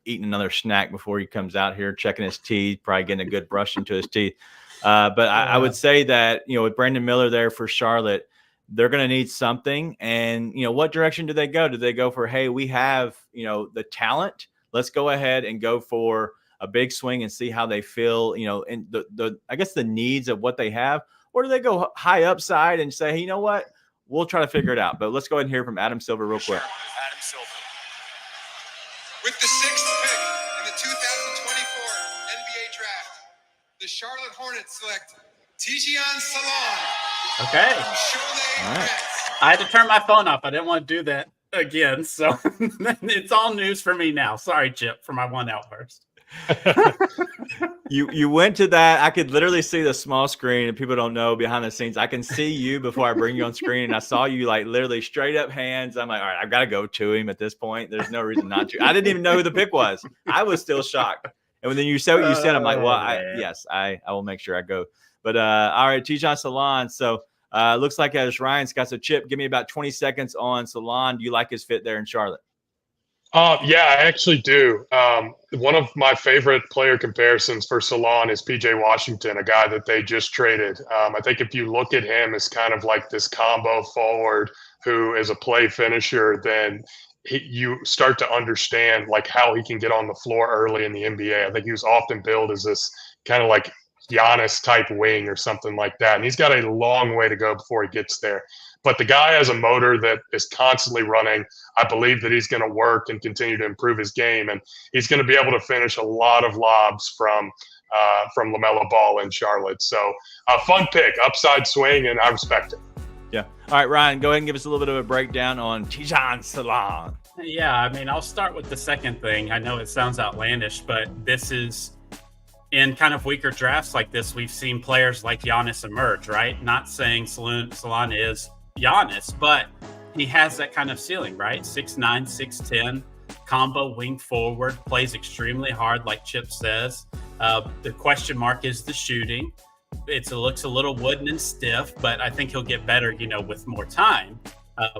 eating another snack before he comes out here, checking his teeth, probably getting a good brush into his teeth. But I would say that, with Brandon Miller there for Charlotte, they're going to need something. And, what direction do they go? Do they go for, hey, we have, the talent, let's go ahead and go for a big swing and see how they feel, and I guess the needs of what they have? Or do they go high upside and say, hey, you know what, we'll try to figure it out? But let's go ahead and hear from Adam Silver real quick. Adam Silver. With the 6th pick in the 2024 NBA draft, the Charlotte Hornets select Tijan Salon. Okay. From Cholet, All right. France. I had to turn my phone off. I didn't want to do that. again. So it's all news for me now. Sorry, Chip, for my one outburst. You went to that. I could literally see the small screen, and people don't know behind the scenes. I can see you before I bring you on screen, and I saw you like literally straight up hands. I'm like, all right, I've got to go to him at this point. There's no reason not to. I didn't even know who the pick was. I was still shocked. And when then you said what you said, I'm like, well, I will make sure I go. But all right, Tijan Salon. So looks like as Ryan's got, so Chip, give me about 20 seconds on Salon. Do you like his fit there in Charlotte? Yeah, I actually do. One of my favorite player comparisons for Salon is PJ Washington, a guy that they just traded. I think if you look at him as kind of like this combo forward who is a play finisher, then you start to understand like how he can get on the floor early in the NBA. I think he was often billed as this kind of like Giannis type wing or something like that. And he's got a long way to go before he gets there. But the guy has a motor that is constantly running. I believe that he's going to work and continue to improve his game, and he's going to be able to finish a lot of lobs from LaMelo Ball in Charlotte. So a fun pick, upside swing, and I respect it. Yeah. All right, Ryan, go ahead and give us a little bit of a breakdown on Tijan Salon. Yeah, I mean, I'll start with the second thing. I know it sounds outlandish, but this is in kind of weaker drafts like this, we've seen players like Giannis emerge, right? Not saying Salon is Giannis, but he has that kind of ceiling, right? 6'9", 6'10", combo wing forward, plays extremely hard, like Chip says. The question mark is the shooting. It looks a little wooden and stiff, but I think he'll get better, with more time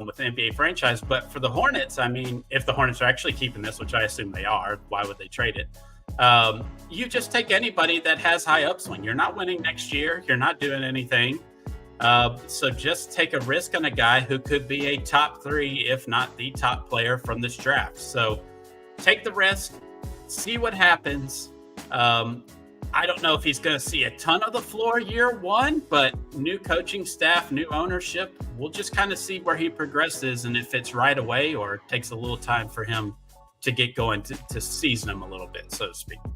with the NBA franchise. But for the Hornets, I mean, if the Hornets are actually keeping this, which I assume they are, why would they trade it? You just take anybody that has high upswing. You're not winning next year. You're not doing anything. So just take a risk on a guy who could be a top 3, if not the top player from this draft. So take the risk, see what happens. I don't know if he's going to see a ton of the floor year one, but new coaching staff, new ownership, we'll just kind of see where he progresses and if it's right away or takes a little time for him to get going to season him a little bit, so to speak. All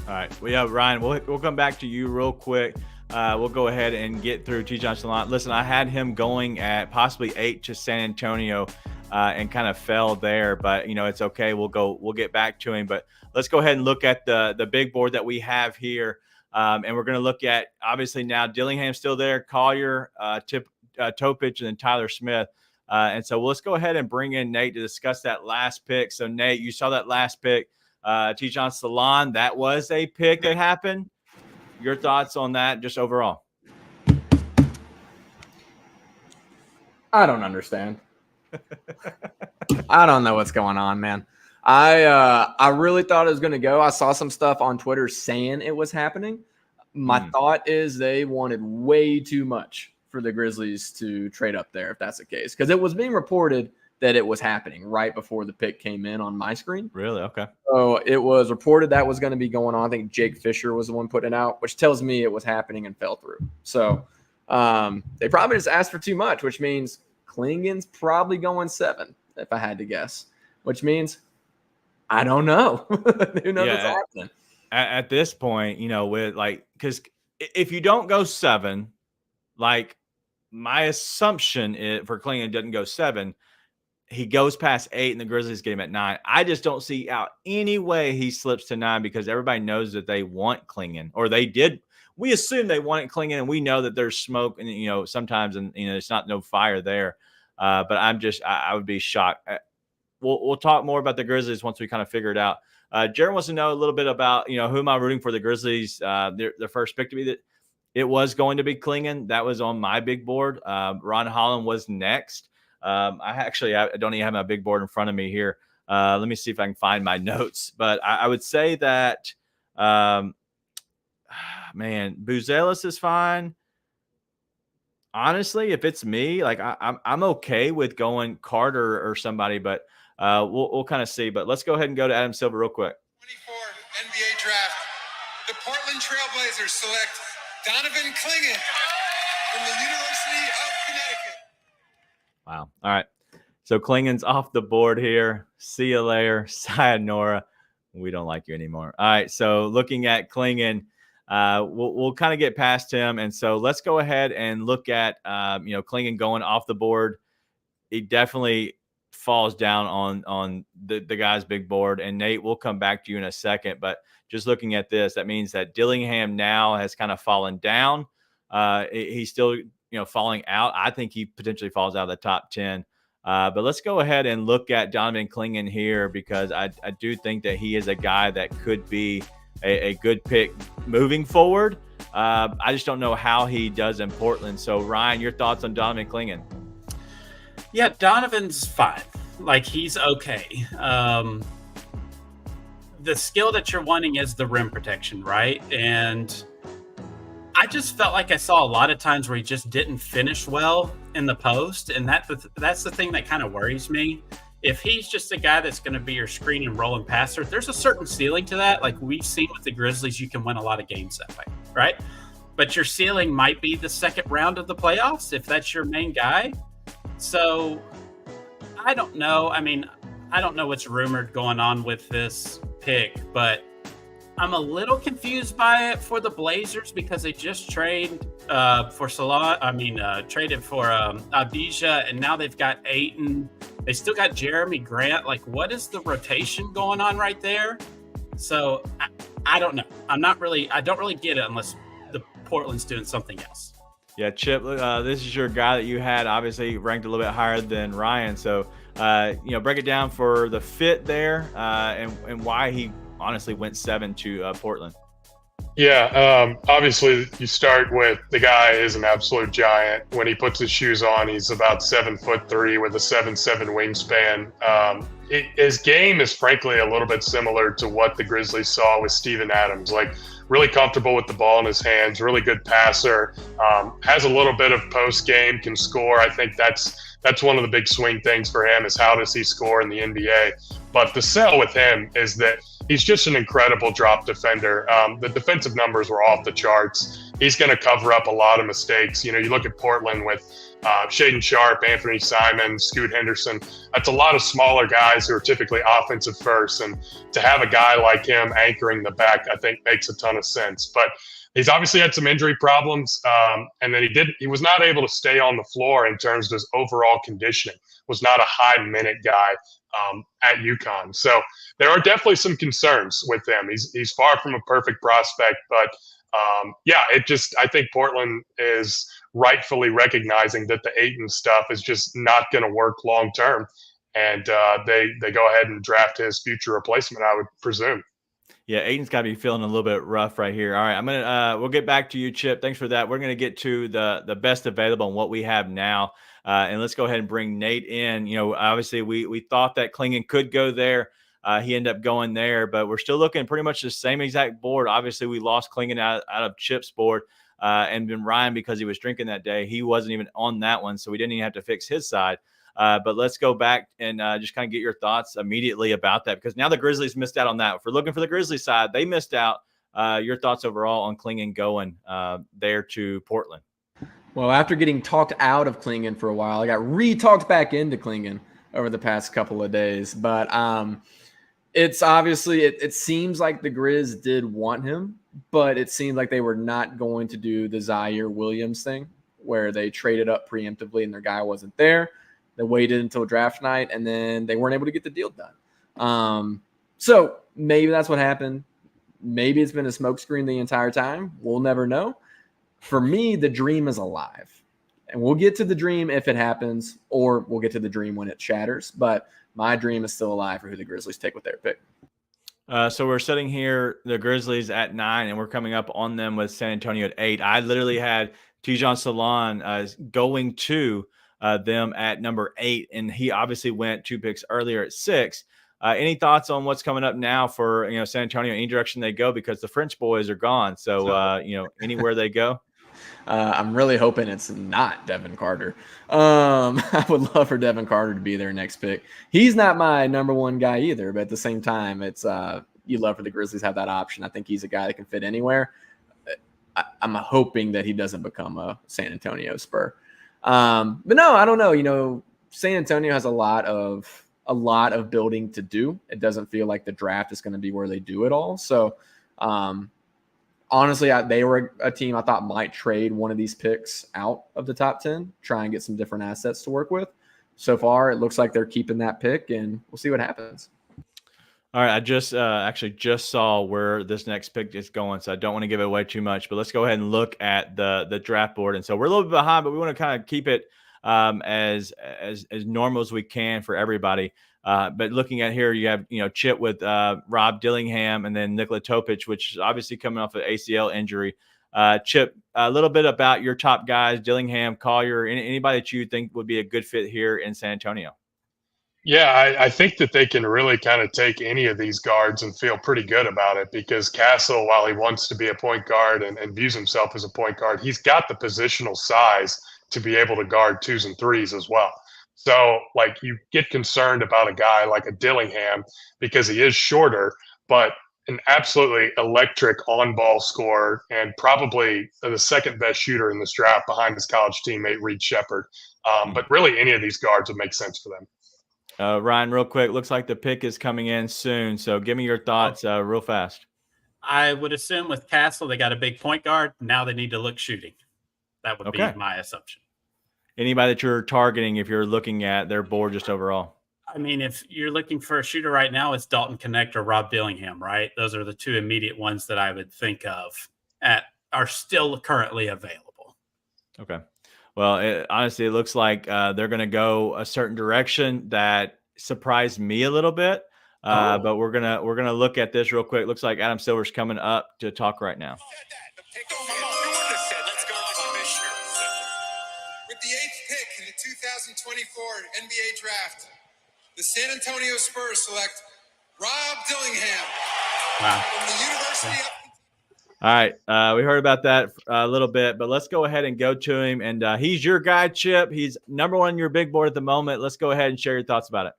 right. Well, yeah, Ryan, we'll come back to you real quick. We'll go ahead and get through Tijan Salon. Listen, I had him going at possibly 8 to San Antonio and kind of fell there, but it's okay. We'll get back to him, but let's go ahead and look at the big board that we have here. And we're going to look at, obviously now Dillingham's still there, Collier, Topich, and then Tyler Smith. And so let's go ahead and bring in Nate to discuss that last pick. So Nate, you saw that last pick, Tijan Salon. That was a pick that happened. Your thoughts on that, just overall? I don't understand. I don't know what's going on, man. I really thought it was going to go. I saw some stuff on Twitter saying it was happening. My thought is they wanted way too much for the Grizzlies to trade up there, if that's the case, because it was being reported that it was happening right before the pick came in on my screen. Really? Okay. So it was reported that was going to be going on. I think Jake Fisher was the one putting it out, which tells me it was happening and fell through. So they probably just asked for too much, which means Klingen's probably going 7, if I had to guess, which means I don't know. Who knows what's happening? At this point, with because if you don't go 7, like my assumption for Klingen doesn't go 7, he goes past 8 and the Grizzlies get him at 9. I just don't see out any way he slips to 9 because everybody knows that they want Klingen, or they did. We assume they want Klingen, and we know that there's smoke and, sometimes, and, it's not no fire there. But I would be shocked. We'll talk more about the Grizzlies once we kind of figure it out. Jared wants to know a little bit about, who am I rooting for the Grizzlies? Their first pick to be that it was going to be Klingen. That was on my big board. Ron Holland was next. I don't even have my big board in front of me here. Let me see if I can find my notes. But I would say that, man, Buzelis is fine. Honestly, if it's me, like I'm okay with going Carter or somebody, but we'll kind of see. But let's go ahead and go to Adam Silver real quick. 24 NBA draft. The Portland Trailblazers select Donovan Klingen from the University of Connecticut. Wow. All right. So Klingen's off the board here. See you later. Sayonara. We don't like you anymore. All right. So looking at Klingen, we'll kind of get past him. And so let's go ahead and look at, Klingen going off the board. He definitely falls down on the guy's big board. And Nate, we'll come back to you in a second, but just looking at this, that means that Dillingham now has kind of fallen down. He's still, falling out. I think he potentially falls out of the top 10. But let's go ahead and look at Donovan Clingan here, because I do think that he is a guy that could be a good pick moving forward. I just don't know how he does in Portland. So, Ryan, your thoughts on Donovan Clingan? Yeah, Donovan's fine. Like, he's okay. The skill that you're wanting is the rim protection, right? And I just felt like I saw a lot of times where he just didn't finish well in the post, and that's the thing that kind of worries me. If he's just a guy that's going to be your screen and roll and passer, there's a certain ceiling to that. Like we've seen with the Grizzlies, you can win a lot of games that way, right? But your ceiling might be the second round of the playoffs if that's your main guy. So I don't know. I mean, I don't know what's rumored going on with this pick, but I'm a little confused by it for the Blazers because they just traded for traded for Abdija, and now they've got Ayton. They still got Jeremy Grant. Like, what is the rotation going on right there? So I don't know. I don't really get it unless the Portland's doing something else. Yeah, Chip, this is your guy that you had obviously ranked a little bit higher than Ryan. So, break it down for the fit there and why he honestly went 7 to Portland. Yeah, obviously you start with the guy is an absolute giant. When he puts his shoes on, he's about 7'3" with a 7'7" wingspan. His game is frankly a little bit similar to what the Grizzlies saw with Steven Adams. Like, really comfortable with the ball in his hands, really good passer, has a little bit of post game, can score. I think that's one of the big swing things for him is how does he score in the NBA. But the sell with him is that he's just an incredible drop defender. The defensive numbers were off the charts. He's going to cover up a lot of mistakes. You look at Portland with Shaedon Sharpe, Anthony Simons, Scoot Henderson. That's a lot of smaller guys who are typically offensive first. And to have a guy like him anchoring the back, I think makes a ton of sense. But he's obviously had some injury problems. And then he was not able to stay on the floor in terms of his overall conditioning. Was not a high minute guy at UConn. So there are definitely some concerns with him. He's far from a perfect prospect, but I think Portland is rightfully recognizing that the Ayton stuff is just not going to work long term, and they go ahead and draft his future replacement, I would presume. Yeah, Ayton's got to be feeling a little bit rough right here. All right, we'll get back to you, Chip. Thanks for that. We're gonna get to the best available and what we have now, and let's go ahead and bring Nate in. Obviously we thought that Clingan could go there. He ended up going there, but we're still looking pretty much the same exact board. Obviously, we lost Clingan out of Chip's board, and then Ryan, because he was drinking that day, he wasn't even on that one, so we didn't even have to fix his side. But let's go back and just kind of get your thoughts immediately about that, because now the Grizzlies missed out on that. If we're looking for the Grizzlies side, they missed out. Your thoughts overall on Clingan going there to Portland? Well, after getting talked out of Clingan for a while, I got re-talked back into Clingan over the past couple of days. But it's obviously it seems like the Grizz did want him, but it seemed like they were not going to do the Zaire Williams thing where they traded up preemptively and their guy wasn't there. They waited until draft night, and then they weren't able to get the deal done. So maybe that's what happened. Maybe it's been a smokescreen the entire time. We'll never know. For me, the dream is alive. And we'll get to the dream if it happens, or we'll get to the dream when it shatters. But my dream is still alive for who the Grizzlies take with their pick. So we're sitting here, the Grizzlies at 9, and we're coming up on them with San Antonio at 8. I literally had Tijan Salon going to them at number 8, and he obviously went 2 picks earlier at 6. Any thoughts on what's coming up now for San Antonio, any direction they go, because the French boys are gone? So anywhere they go. I'm really hoping it's not Devin Carter. I would love for Devin Carter to be their next pick. He's not my number one guy either, but at the same time, it's you love for the Grizzlies to have that option. I think he's a guy that can fit anywhere. I'm hoping that he doesn't become a San Antonio Spur. But no, I don't know. San Antonio has a lot of building to do. It doesn't feel like the draft is going to be where they do it all. So, honestly, they were a team I thought might trade one of these picks out of the top 10, try and get some different assets to work with. so far it looks like they're keeping that pick, and we'll see what happens. All right, I just actually just saw where this next pick is going, so I don't want to give it away too much. But let's go ahead and look at the draft board. And so we're a little bit behind, but we want to kind of keep it as normal as we can for everybody. But looking at here, you have Chip with Rob Dillingham, and then Nikola Topic, which is obviously coming off an ACL injury. Chip, a little bit about your top guys: Dillingham, Collier, anybody that you think would be a good fit here in San Antonio. Yeah, I think that they can really kind of take any of these guards and feel pretty good about it, because Castle, while he wants to be a point guard and views himself as a point guard, he's got the positional size to be able to guard 2s and 3s as well. So, like, you get concerned about a guy like a Dillingham because he is shorter, but an absolutely electric on-ball scorer and probably the second best shooter in this draft behind his college teammate Reed Shepherd. But really, any of these guards would make sense for them. Ryan, real quick, looks like the pick is coming in soon. So give me your thoughts real fast. I would assume with Castle, they got a big point guard. Now they need to look shooting. That would be my assumption. Anybody that you're targeting if you're looking at their board just overall? I mean, if you're looking for a shooter right now, it's Dalton Connect or Rob Dillingham, right? Those are the two immediate ones that I would think of are still currently available. Okay. Well, honestly, it looks like they're going to go a certain direction that surprised me a little bit. But we're gonna look at this real quick. Looks like Adam Silver's coming up to talk right now. With the 8th pick in the 2024 NBA draft, the San Antonio Spurs select Rob Dillingham from the University of. All right, we heard about that a little bit, but let's go ahead and go to him. And he's your guy, Chip. He's number one on your big board at the moment. Let's go ahead and share your thoughts about it.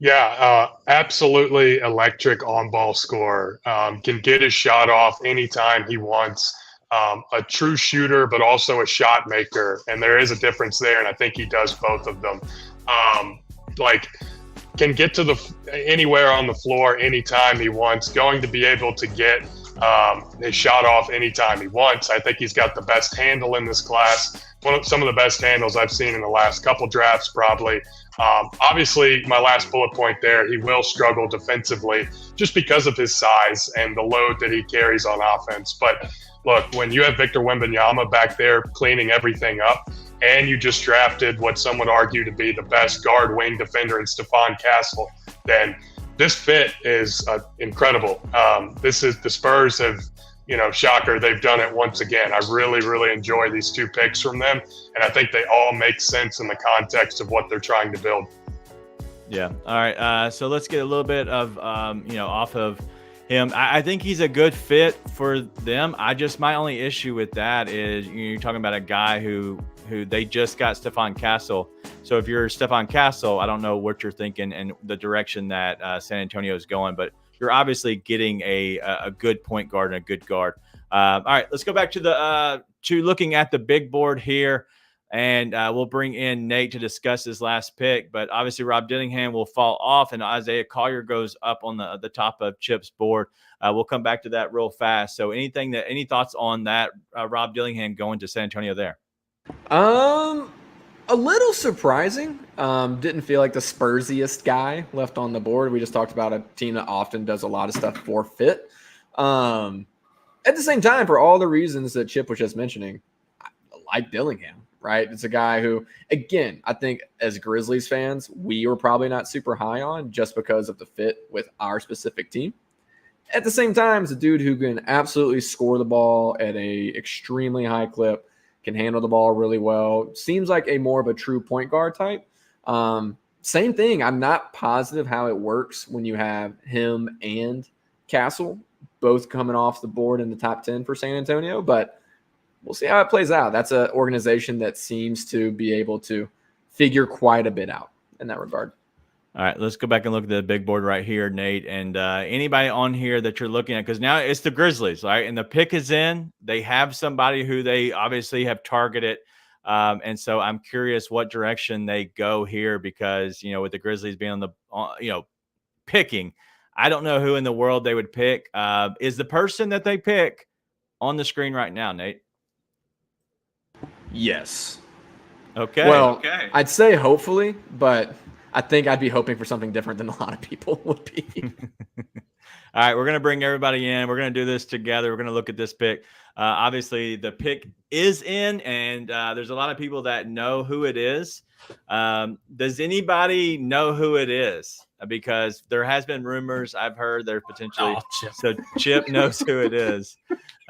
Yeah, absolutely electric on-ball scorer. Can get his shot off anytime he wants. A true shooter, but also a shot maker. And there is a difference there, and I think he does both of them. Can get to anywhere on the floor anytime he wants. Going to be able to get his shot off anytime he wants. I think he's got the best handle in this class. Some of the best handles I've seen in the last couple drafts, probably. Obviously, my last bullet point there, he will struggle defensively just because of his size and the load that he carries on offense. But look, when you have Victor Wembanyama back there cleaning everything up, and you just drafted what some would argue to be the best guard wing defender in Stephon Castle, then this fit is incredible. This is the Spurs have, shocker, they've done it once again. I really, really enjoy these two picks from them, and I think they all make sense in the context of what they're trying to build. Yeah. All right. So let's get a little bit of, off of him. I think he's a good fit for them. My only issue with that is you're talking about a guy who they just got Stephon Castle. So if you're Stephon Castle, I don't know what you're thinking and the direction that San Antonio is going, but you're obviously getting a good point guard and a good guard. All right, let's go back to looking at the big board here, and we'll bring in Nate to discuss this last pick. But obviously, Rob Dillingham will fall off, and Isaiah Collier goes up on the top of Chip's board. We'll come back to that real fast. So, any thoughts on that? Rob Dillingham going to San Antonio there? A little surprising. Didn't feel like the Spursiest guy left on the board. We just talked about a team that often does a lot of stuff for fit. At the same time, for all the reasons that Chip was just mentioning, I like Dillingham, right? It's a guy who, again, I think as Grizzlies fans, we were probably not super high on just because of the fit with our specific team. At the same time, it's a dude who can absolutely score the ball at a extremely high clip, can handle the ball really well. Seems like a more of a true point guard type. Same thing. I'm not positive how it works when you have him and Castle both coming off the board in the top 10 for San Antonio, but we'll see how it plays out. That's an organization that seems to be able to figure quite a bit out in that regard. All right, let's go back and look at the big board right here, Nate. And anybody on here that you're looking at, because now it's the Grizzlies, right? And the pick is in. They have somebody who they obviously have targeted. And so I'm curious what direction they go here because, with the Grizzlies being on the, picking, I don't know who in the world they would pick. Is the person that they pick on the screen right now, Nate? Yes. Okay. Well, okay. I'd say hopefully, but I think I'd be hoping for something different than a lot of people would be. All right, we're going to bring everybody in. We're going to do this together. We're going to look at this pick. Obviously, the pick is in, and there's a lot of people that know who it is. Does anybody know who it is? Because there has been rumors. I've heard there potentially. Chip. So Chip knows who it is.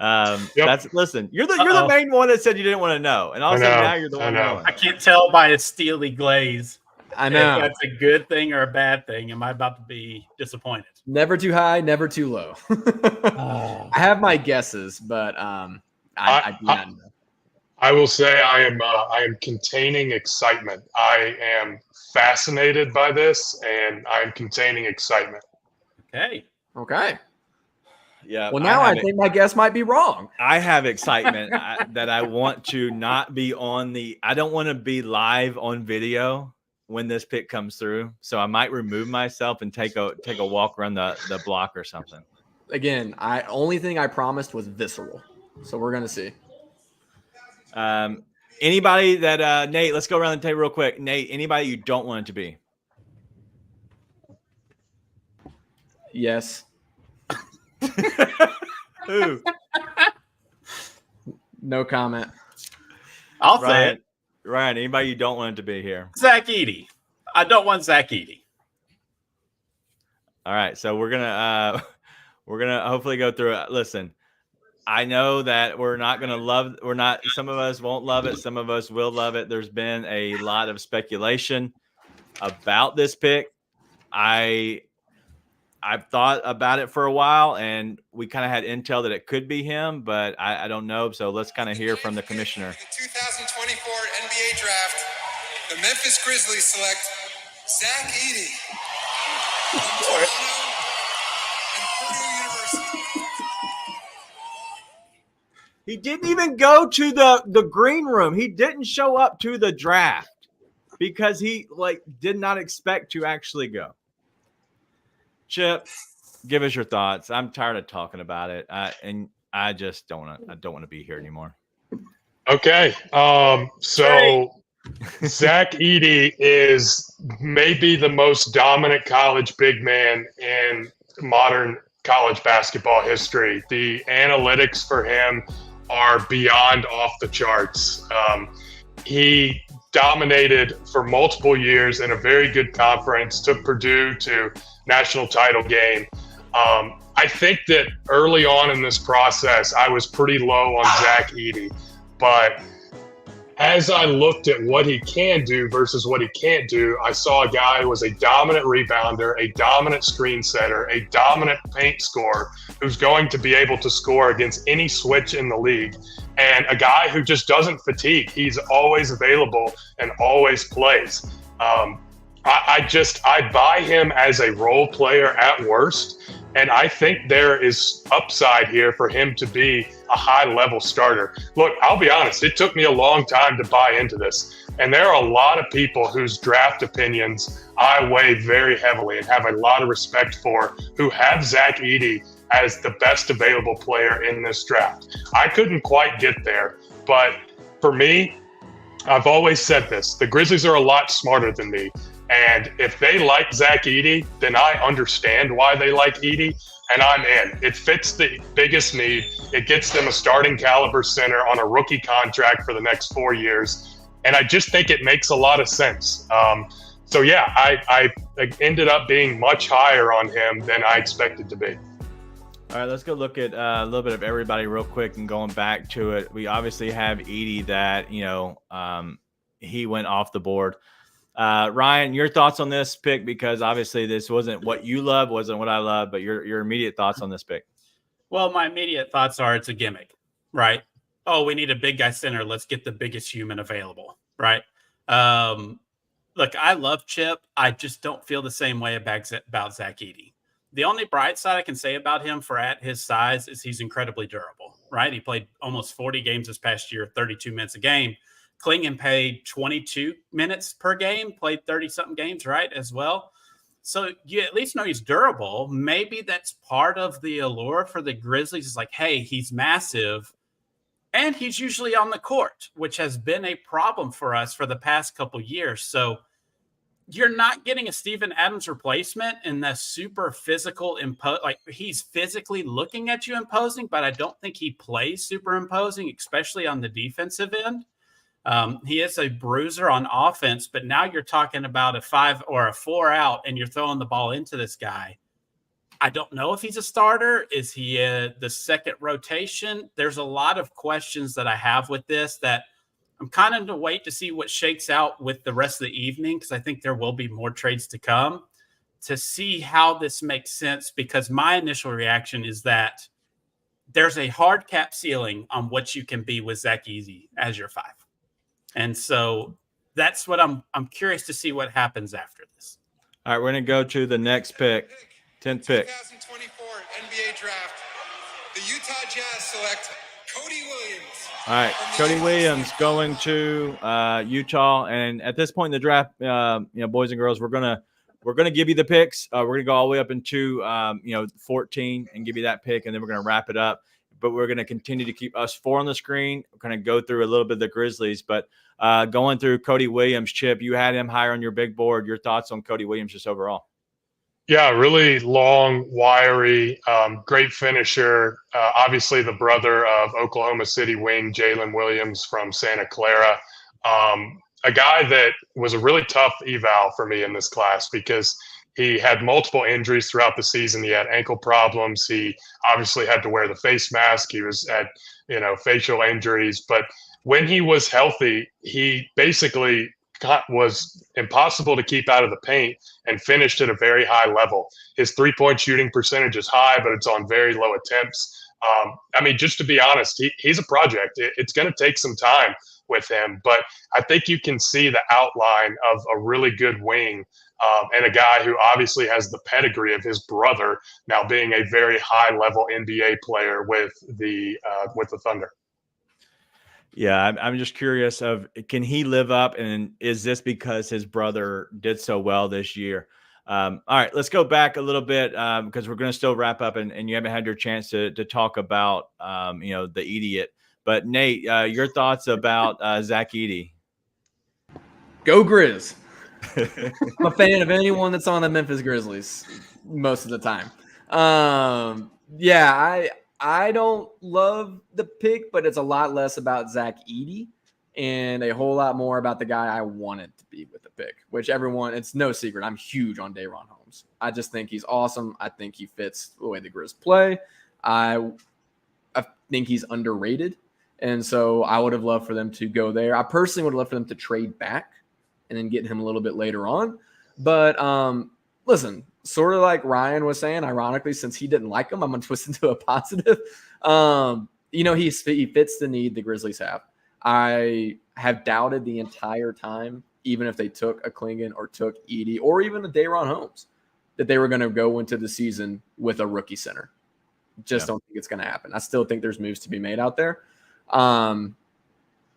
Yep. Listen. You're the main one that said you didn't want to know, and all of a sudden know, now you're the I one know. knowing. I can't tell by his steely glaze I know. if that's a good thing or a bad thing. Am I about to be disappointed? Never too high, never too low. I have my guesses, but I do not know. I will say I am containing excitement. I am fascinated by this, and I'm containing excitement. Okay. Okay. Yeah. Well, now I think my guess might be wrong. I have excitement that I want to not be I don't want to be live on video when this pick comes through. So I might remove myself and take a walk around the block or something. Again, only thing I promised was visceral. So we're going to see. Anybody that Nate, let's go around the table real quick. Nate, anybody you don't want it to be? Yes. Who? No comment. I'll say it. Ryan, anybody you don't want it to be here? Zach Edey. I don't want Zach Edey. All right, so we're gonna hopefully go through it. Listen, I know that some of us won't love it, some of us will love it. There's been a lot of speculation about this pick. I've thought about it for a while, and we kind of had intel that it could be him, but I don't know. So let's kind of hear from the commissioner. The 2024 NBA Draft, the Memphis Grizzlies select Zach Edey from Toronto and Purdue University. He didn't even go to the green room. He didn't show up to the draft because he did not expect to actually go. Chip, give us your thoughts. I'm tired of talking about it, and I just don't want to be here anymore. Okay, so Zach Edey is maybe the most dominant college big man in modern college basketball history. The analytics for him are beyond off the charts. He dominated for multiple years in a very good conference, took Purdue to national title game. I think that early on in this process, I was pretty low on Zach Edey, but as I looked at what he can do versus what he can't do, I saw a guy who was a dominant rebounder, a dominant screen setter, a dominant paint scorer who's going to be able to score against any switch in the league, and a guy who just doesn't fatigue. He's always available and always plays. I buy him as a role player at worst, and I think there is upside here for him to be a high-level starter. Look, I'll be honest, it took me a long time to buy into this, and there are a lot of people whose draft opinions I weigh very heavily and have a lot of respect for, who have Zach Edey as the best available player in this draft. I couldn't quite get there, but for me, I've always said this, the Grizzlies are a lot smarter than me. And if they like Zach Edey, then I understand why they like Edey, and I'm in. It fits the biggest need. It gets them a starting caliber center on a rookie contract for the next 4 years. And I just think it makes a lot of sense. So yeah, I ended up being much higher on him than I expected to be. All right, let's go look at a little bit of everybody real quick and going back to it. We obviously have Edey that, he went off the board. Ryan, your thoughts on this pick, because obviously this wasn't what you love, wasn't what I love, but your immediate thoughts on this pick. Well, my immediate thoughts are it's a gimmick, right? Oh, we need a big guy center. Let's get the biggest human available, right? Look, I love Chip. I just don't feel the same way about Zach Edey. The only bright side I can say about him for at his size is he's incredibly durable, right? He played almost 40 games this past year, 32 minutes a game. Klingon paid 22 minutes per game, played 30-something games, right, as well. So you at least know he's durable. Maybe that's part of the allure for the Grizzlies. It's like, hey, he's massive. And he's usually on the court, which has been a problem for us for the past couple years. So you're not getting a Steven Adams replacement in the super physical like he's physically looking at you imposing, but I don't think he plays super imposing, especially on the defensive end. He is a bruiser on offense, but now you're talking about a 5 or a 4 out and you're throwing the ball into this guy. I don't know if he's a starter. Is he the second rotation? There's a lot of questions that I have with this that I'm kind of to wait to see what shakes out with the rest of the evening, because I think there will be more trades to come to see how this makes sense, because my initial reaction is that there's a hard cap ceiling on what you can be with Zach Edey as your 5. And so that's what I'm curious to see what happens after this. All right, we're going to go to the next pick, 10th pick. 2024 NBA Draft. The Utah Jazz select Cody Williams. All right, Cody Williams going to Utah, and at this point in the draft, boys and girls, we're gonna give you the picks. We're gonna go all the way up into 14 and give you that pick, and then we're gonna wrap it up. But we're gonna continue to keep us 4 on the screen. We're gonna go through a little bit of the Grizzlies, but going through Cody Williams, Chip, you had him higher on your big board. Your thoughts on Cody Williams just overall? Yeah, really long, wiry, great finisher. Obviously, the brother of Oklahoma City wing Jalen Williams from Santa Clara. A guy that was a really tough eval for me in this class because he had multiple injuries throughout the season. He had ankle problems. He obviously had to wear the face mask. He was at, facial injuries. But when he was healthy, he basically was impossible to keep out of the paint and finished at a very high level. His 3-point shooting percentage is high, but it's on very low attempts. Just to be honest, he's a project. It's going to take some time with him, but I think you can see the outline of a really good wing and a guy who obviously has the pedigree of his brother now being a very high level NBA player with the Thunder. Yeah, I'm just curious can he live up, and is this because his brother did so well this year? All right, let's go back a little bit because we're going to still wrap up, and you haven't had your chance to talk about the idiot. But Nate, your thoughts about Zach Edey? Go Grizz. I'm a fan of anyone that's on the Memphis Grizzlies most of the time. I don't love the pick, but it's a lot less about Zach Edey and a whole lot more about the guy I wanted to be with the pick, which it's no secret. I'm huge on Day'Ron Holmes. I just think he's awesome. I think he fits the way the Grizz play. I think he's underrated. And so I would have loved for them to go there. I personally would have loved for them to trade back and then get him a little bit later on. But listen, sort of like Ryan was saying, ironically, since he didn't like him, I'm going to twist into a positive. He fits the need the Grizzlies have. I have doubted the entire time, even if they took a Klingon or took Edey or even a Day'Ron Holmes, that they were going to go into the season with a rookie center. Don't think it's going to happen. I still think there's moves to be made out there.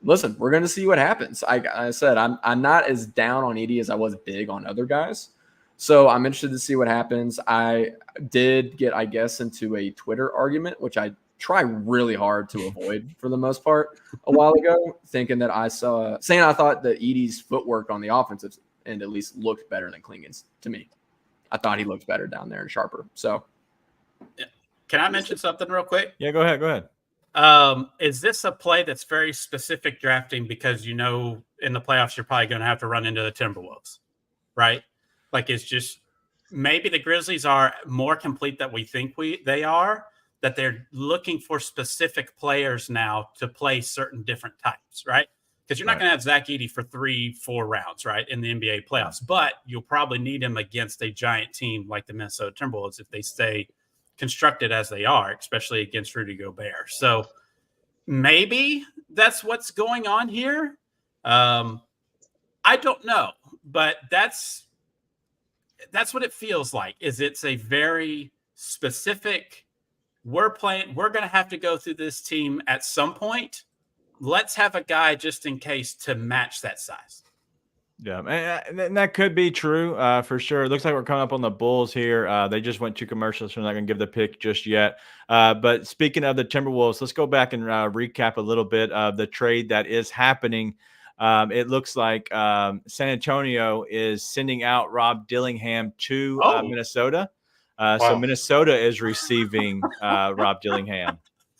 Listen, we're going to see what happens. I said, I'm not as down on Edey as I was big on other guys. So I'm interested to see what happens. I did get, into a Twitter argument, which I try really hard to avoid for the most part a while ago, saying I thought that Edey's footwork on the offensive end at least looked better than Klingon's to me. I thought he looked better down there and sharper. So can I mention something real quick? Yeah, go ahead. Is this a play that's very specific drafting because in the playoffs you're probably going to have to run into the Timberwolves, right? Like it's just maybe the Grizzlies are more complete than we think they are, that they're looking for specific players now to play certain different types, right? Because you're not going to have Zach Edey for 3-4 rounds, right, in the NBA playoffs, but you'll probably need him against a giant team like the Minnesota Timberwolves if they stay constructed as they are, especially against Rudy Gobert. So maybe that's what's going on here. I don't know, but that's what it feels like. It's a very specific, we're going to have to go through this team at some point. Let's have a guy just in case to match that size. Yeah, and that could be true for sure. It looks like we're coming up on the Bulls here. They just went to commercials, so I'm not going to give the pick just yet. But speaking of the Timberwolves, let's go back and recap a little bit of the trade that is happening. It looks like San Antonio is sending out Rob Dillingham to Minnesota. So Minnesota is receiving Rob Dillingham.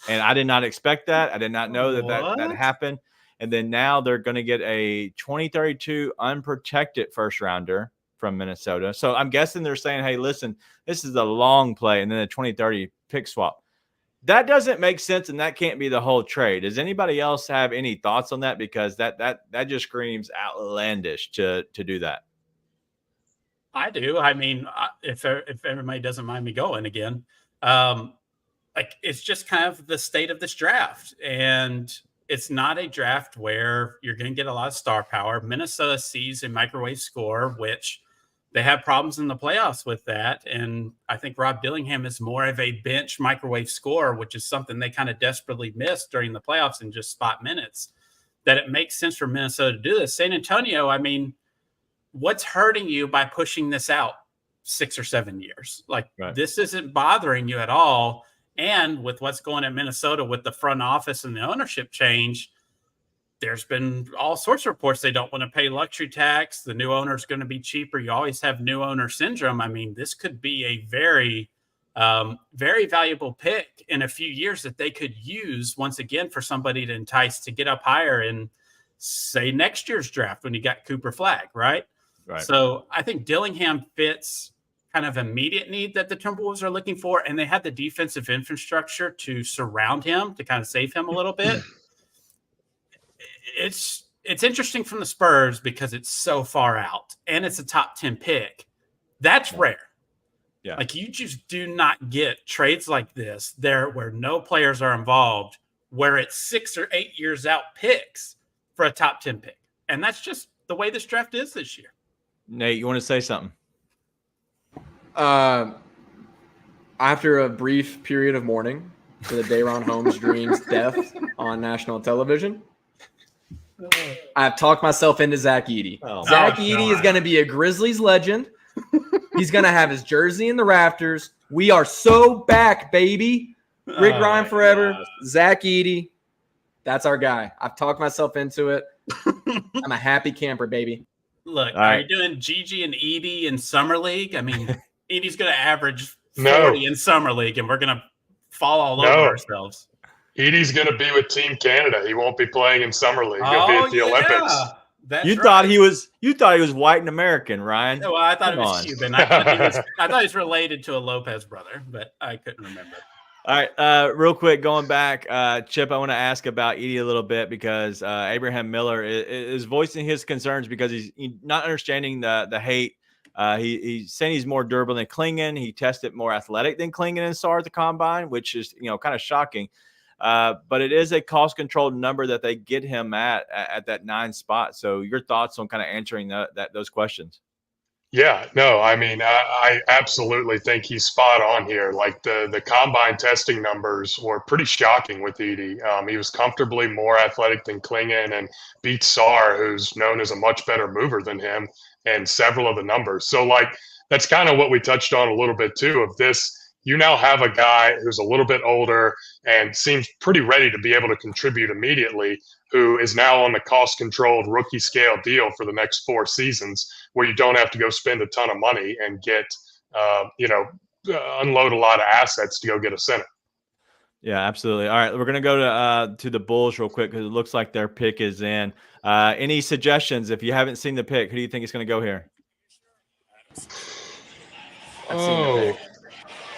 And I did not expect that. I did not know that happened. And then now they're going to get a 2032 unprotected first rounder from Minnesota. So I'm guessing they're saying, hey, listen, this is a long play. And then a 2030 pick swap. That doesn't make sense. And that can't be the whole trade. Does anybody else have any thoughts on that? Because that just screams outlandish to do that. I do. I mean, if everybody doesn't mind me going again, like it's just kind of the state of this draft. And it's not a draft where you're going to get a lot of star power. Minnesota sees a microwave score, which they have problems in the playoffs with that. And I think Rob Dillingham is more of a bench microwave scorer, which is something they kind of desperately missed during the playoffs in just spot minutes, that it makes sense for Minnesota to do this. San Antonio, I mean, what's hurting you by pushing this out 6 or 7 years? Like This isn't bothering you at all. And with what's going in Minnesota with the front office and the ownership change, there's been all sorts of reports they don't want to pay luxury tax. The new owner is going to be cheaper. You always have new owner syndrome. I mean, this could be a very, very valuable pick in a few years that they could use once again for somebody to entice to get up higher in, say, next year's draft when you got Cooper Flagg, right? So I think Dillingham fits kind of immediate need that the Timberwolves are looking for, and they have the defensive infrastructure to surround him to kind of save him a little bit. It's interesting from the Spurs because it's so far out, and it's a top 10 pick. That's rare. Yeah, like you just do not get trades like this there where no players are involved, where it's 6 or 8 years out picks for a top 10 pick, and that's just the way this draft is this year. Nate, you want to say something? After a brief period of mourning for the Dayron Holmes Dream's death on national television, I've talked myself into Zach Edey. Zach Edey is going to be a Grizzlies legend. He's going to have his jersey in the rafters. We are so back, baby. Rick Ryan forever. God. Zach Edey. That's our guy. I've talked myself into it. I'm a happy camper, baby. Look, are you doing Gigi and Edey in Summer League? I mean, Edey's going to average 40 in Summer League, and we're going to fall all over ourselves. Edey's going to be with Team Canada. He won't be playing in Summer League. He'll be at the Olympics. You thought he was white and American, Ryan. No, I thought it was Cuban. I thought he was related to a Lopez brother, but I couldn't remember. All right, real quick, going back, Chip, I want to ask about Edey a little bit because Abraham Miller is voicing his concerns because he's not understanding the hate. He's saying he's more durable than Klingon. He tested more athletic than Klingon and SAR at the combine, which is kind of shocking. But it is a cost-controlled number that they get him at that 9 spot. So your thoughts on kind of answering those questions? Yeah, no, I mean, I absolutely think he's spot on here. Like the combine testing numbers were pretty shocking with Edey. He was comfortably more athletic than Klingon and beat SAR, who's known as a much better mover than him, and several of the numbers. So, like, that's kind of what we touched on a little bit, too, of this. You now have a guy who's a little bit older and seems pretty ready to be able to contribute immediately, who is now on the cost-controlled rookie scale deal for the next 4 seasons, where you don't have to go spend a ton of money and get, unload a lot of assets to go get a center. Yeah, absolutely. All right, we're going to go to the Bulls real quick because it looks like their pick is in. Any suggestions? If you haven't seen the pick, who do you think is going to go here? I've seen the pick.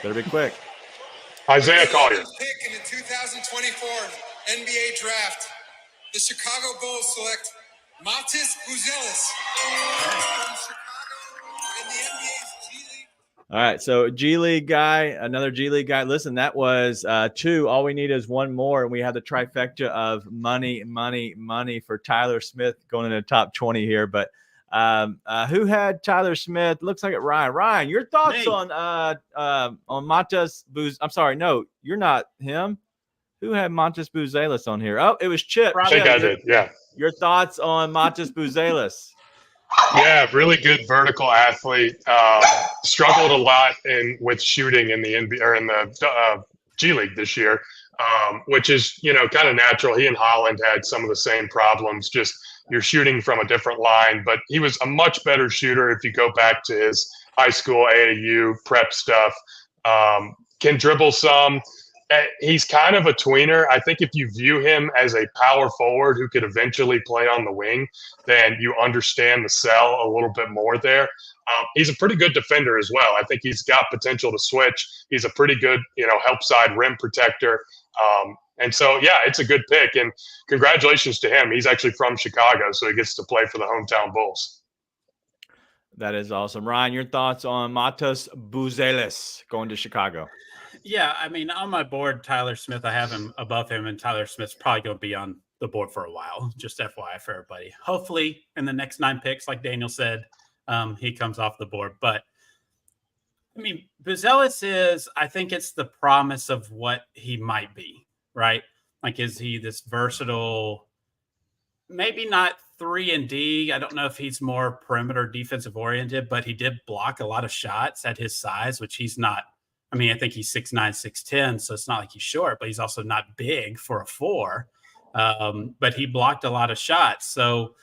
Better be quick. Isaiah Collier. Pick in the 2024 NBA draft, the Chicago Bulls select Matis Buzelis from Chicago in the NBA's G League. All right, so G League guy, another G League guy. Listen, that was 2. All we need is 1 more, and we have the trifecta of money for Tyler Smith going into the top 20 here. But who had Tyler Smith? Looks like it. Ryan, your thoughts on Matis Buzelis? I'm sorry, no, you're not him. Who had Matis Buzelis on here? Oh, it was Chip. I think I did. Yeah. Your thoughts on Matis Buzelis? Yeah, really good vertical athlete. Struggled a lot with shooting in the NBA or in the G League this year, which is kind of natural. He and Holland had some of the same problems. Just you're shooting from a different line, but he was a much better shooter if you go back to his high school AAU prep stuff. Can dribble some. He's kind of a tweener. I think if you view him as a power forward who could eventually play on the wing, then you understand the sell a little bit more there. He's a pretty good defender as well. I think he's got potential to switch. He's a pretty good, help side rim protector. And so, yeah, it's a good pick. And congratulations to him. He's actually from Chicago, so he gets to play for the hometown Bulls. That is awesome. Ryan, your thoughts on Matas Buzelis going to Chicago? Yeah, I mean, on my board, Tyler Smith, I have him above him, and Tyler Smith's probably going to be on the board for a while. Just FYI for everybody. Hopefully, in the next 9 picks, like Daniel said, he comes off the board. But, I mean, Buzelis is, I think it's the promise of what he might be, right? Like, is he this versatile, maybe not 3-and-D. I don't know if he's more perimeter defensive oriented, but he did block a lot of shots at his size, which he's not. I mean, I think he's 6'9", 6'10", so it's not like he's short, but he's also not big for a 4. But he blocked a lot of shots. So,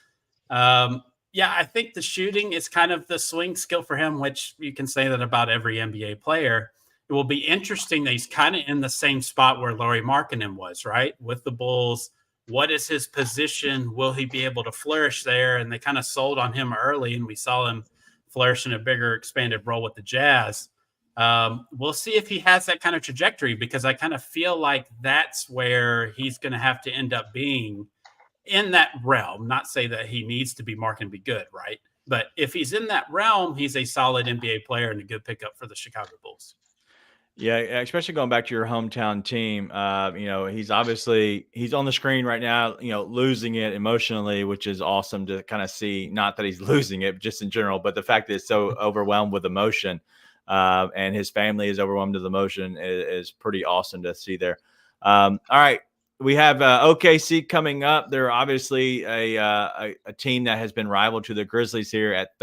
yeah, I think the shooting is kind of the swing skill for him, which you can say that about every NBA player. It will be interesting that he's kind of in the same spot where Lauri Markkanen was, right? With the Bulls. What is his position? Will he be able to flourish there? And they kind of sold on him early, and we saw him flourish in a bigger expanded role with the Jazz. We'll see if he has that kind of trajectory, because I kind of feel like that's where he's going to have to end up being in that realm. Not say that he needs to be Mark and be good, right? But if he's in that realm, he's a solid NBA player and a good pickup for the Chicago Bulls. Yeah, especially going back to your hometown team. He's on the screen right now, losing it emotionally, which is awesome to kind of see. Not that he's losing it, just in general, but the fact that it's so overwhelmed with emotion. And his family is overwhelmed with emotion is pretty awesome to see there. All right. We have OKC coming up. They're obviously a team that has been rival to the Grizzlies here at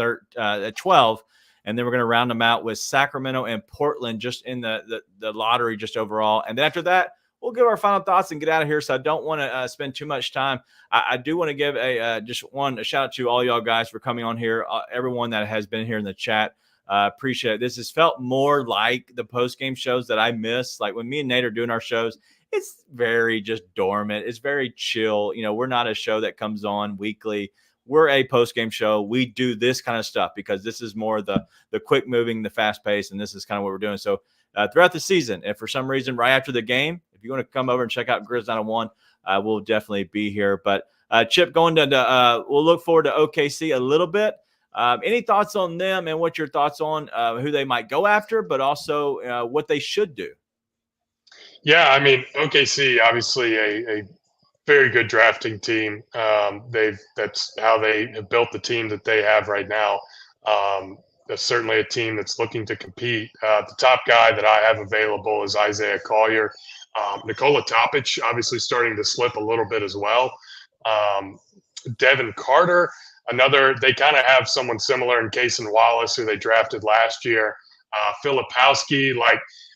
12. And then we're going to round them out with Sacramento and Portland just in the lottery, just overall. And then after that, we'll give our final thoughts and get out of here. So I don't want to spend too much time. I do want to give a shout out to all y'all guys for coming on here. Everyone that has been here in the chat. Appreciate it. This has felt more like the post-game shows that I miss. Like when me and Nate are doing our shows, it's very just dormant. It's very chill. We're not a show that comes on weekly. We're a post-game show. We do this kind of stuff because this is more the quick moving, the fast pace, and this is kind of what we're doing. So throughout the season, if for some reason right after the game, if you want to come over and check out Grizz 901, we'll definitely be here. But Chip, we'll look forward to OKC a little bit. Any thoughts on them and what your thoughts on who they might go after, but also what they should do? Yeah, I mean, OKC, obviously a very good drafting team. That's how they have built the team that they have right now. That's certainly a team that's looking to compete. The top guy that I have available is Isaiah Collier. Nikola Topic, obviously starting to slip a little bit as well. Devin Carter, they kind of have someone similar in Cason Wallace, who they drafted last year. Filipowski,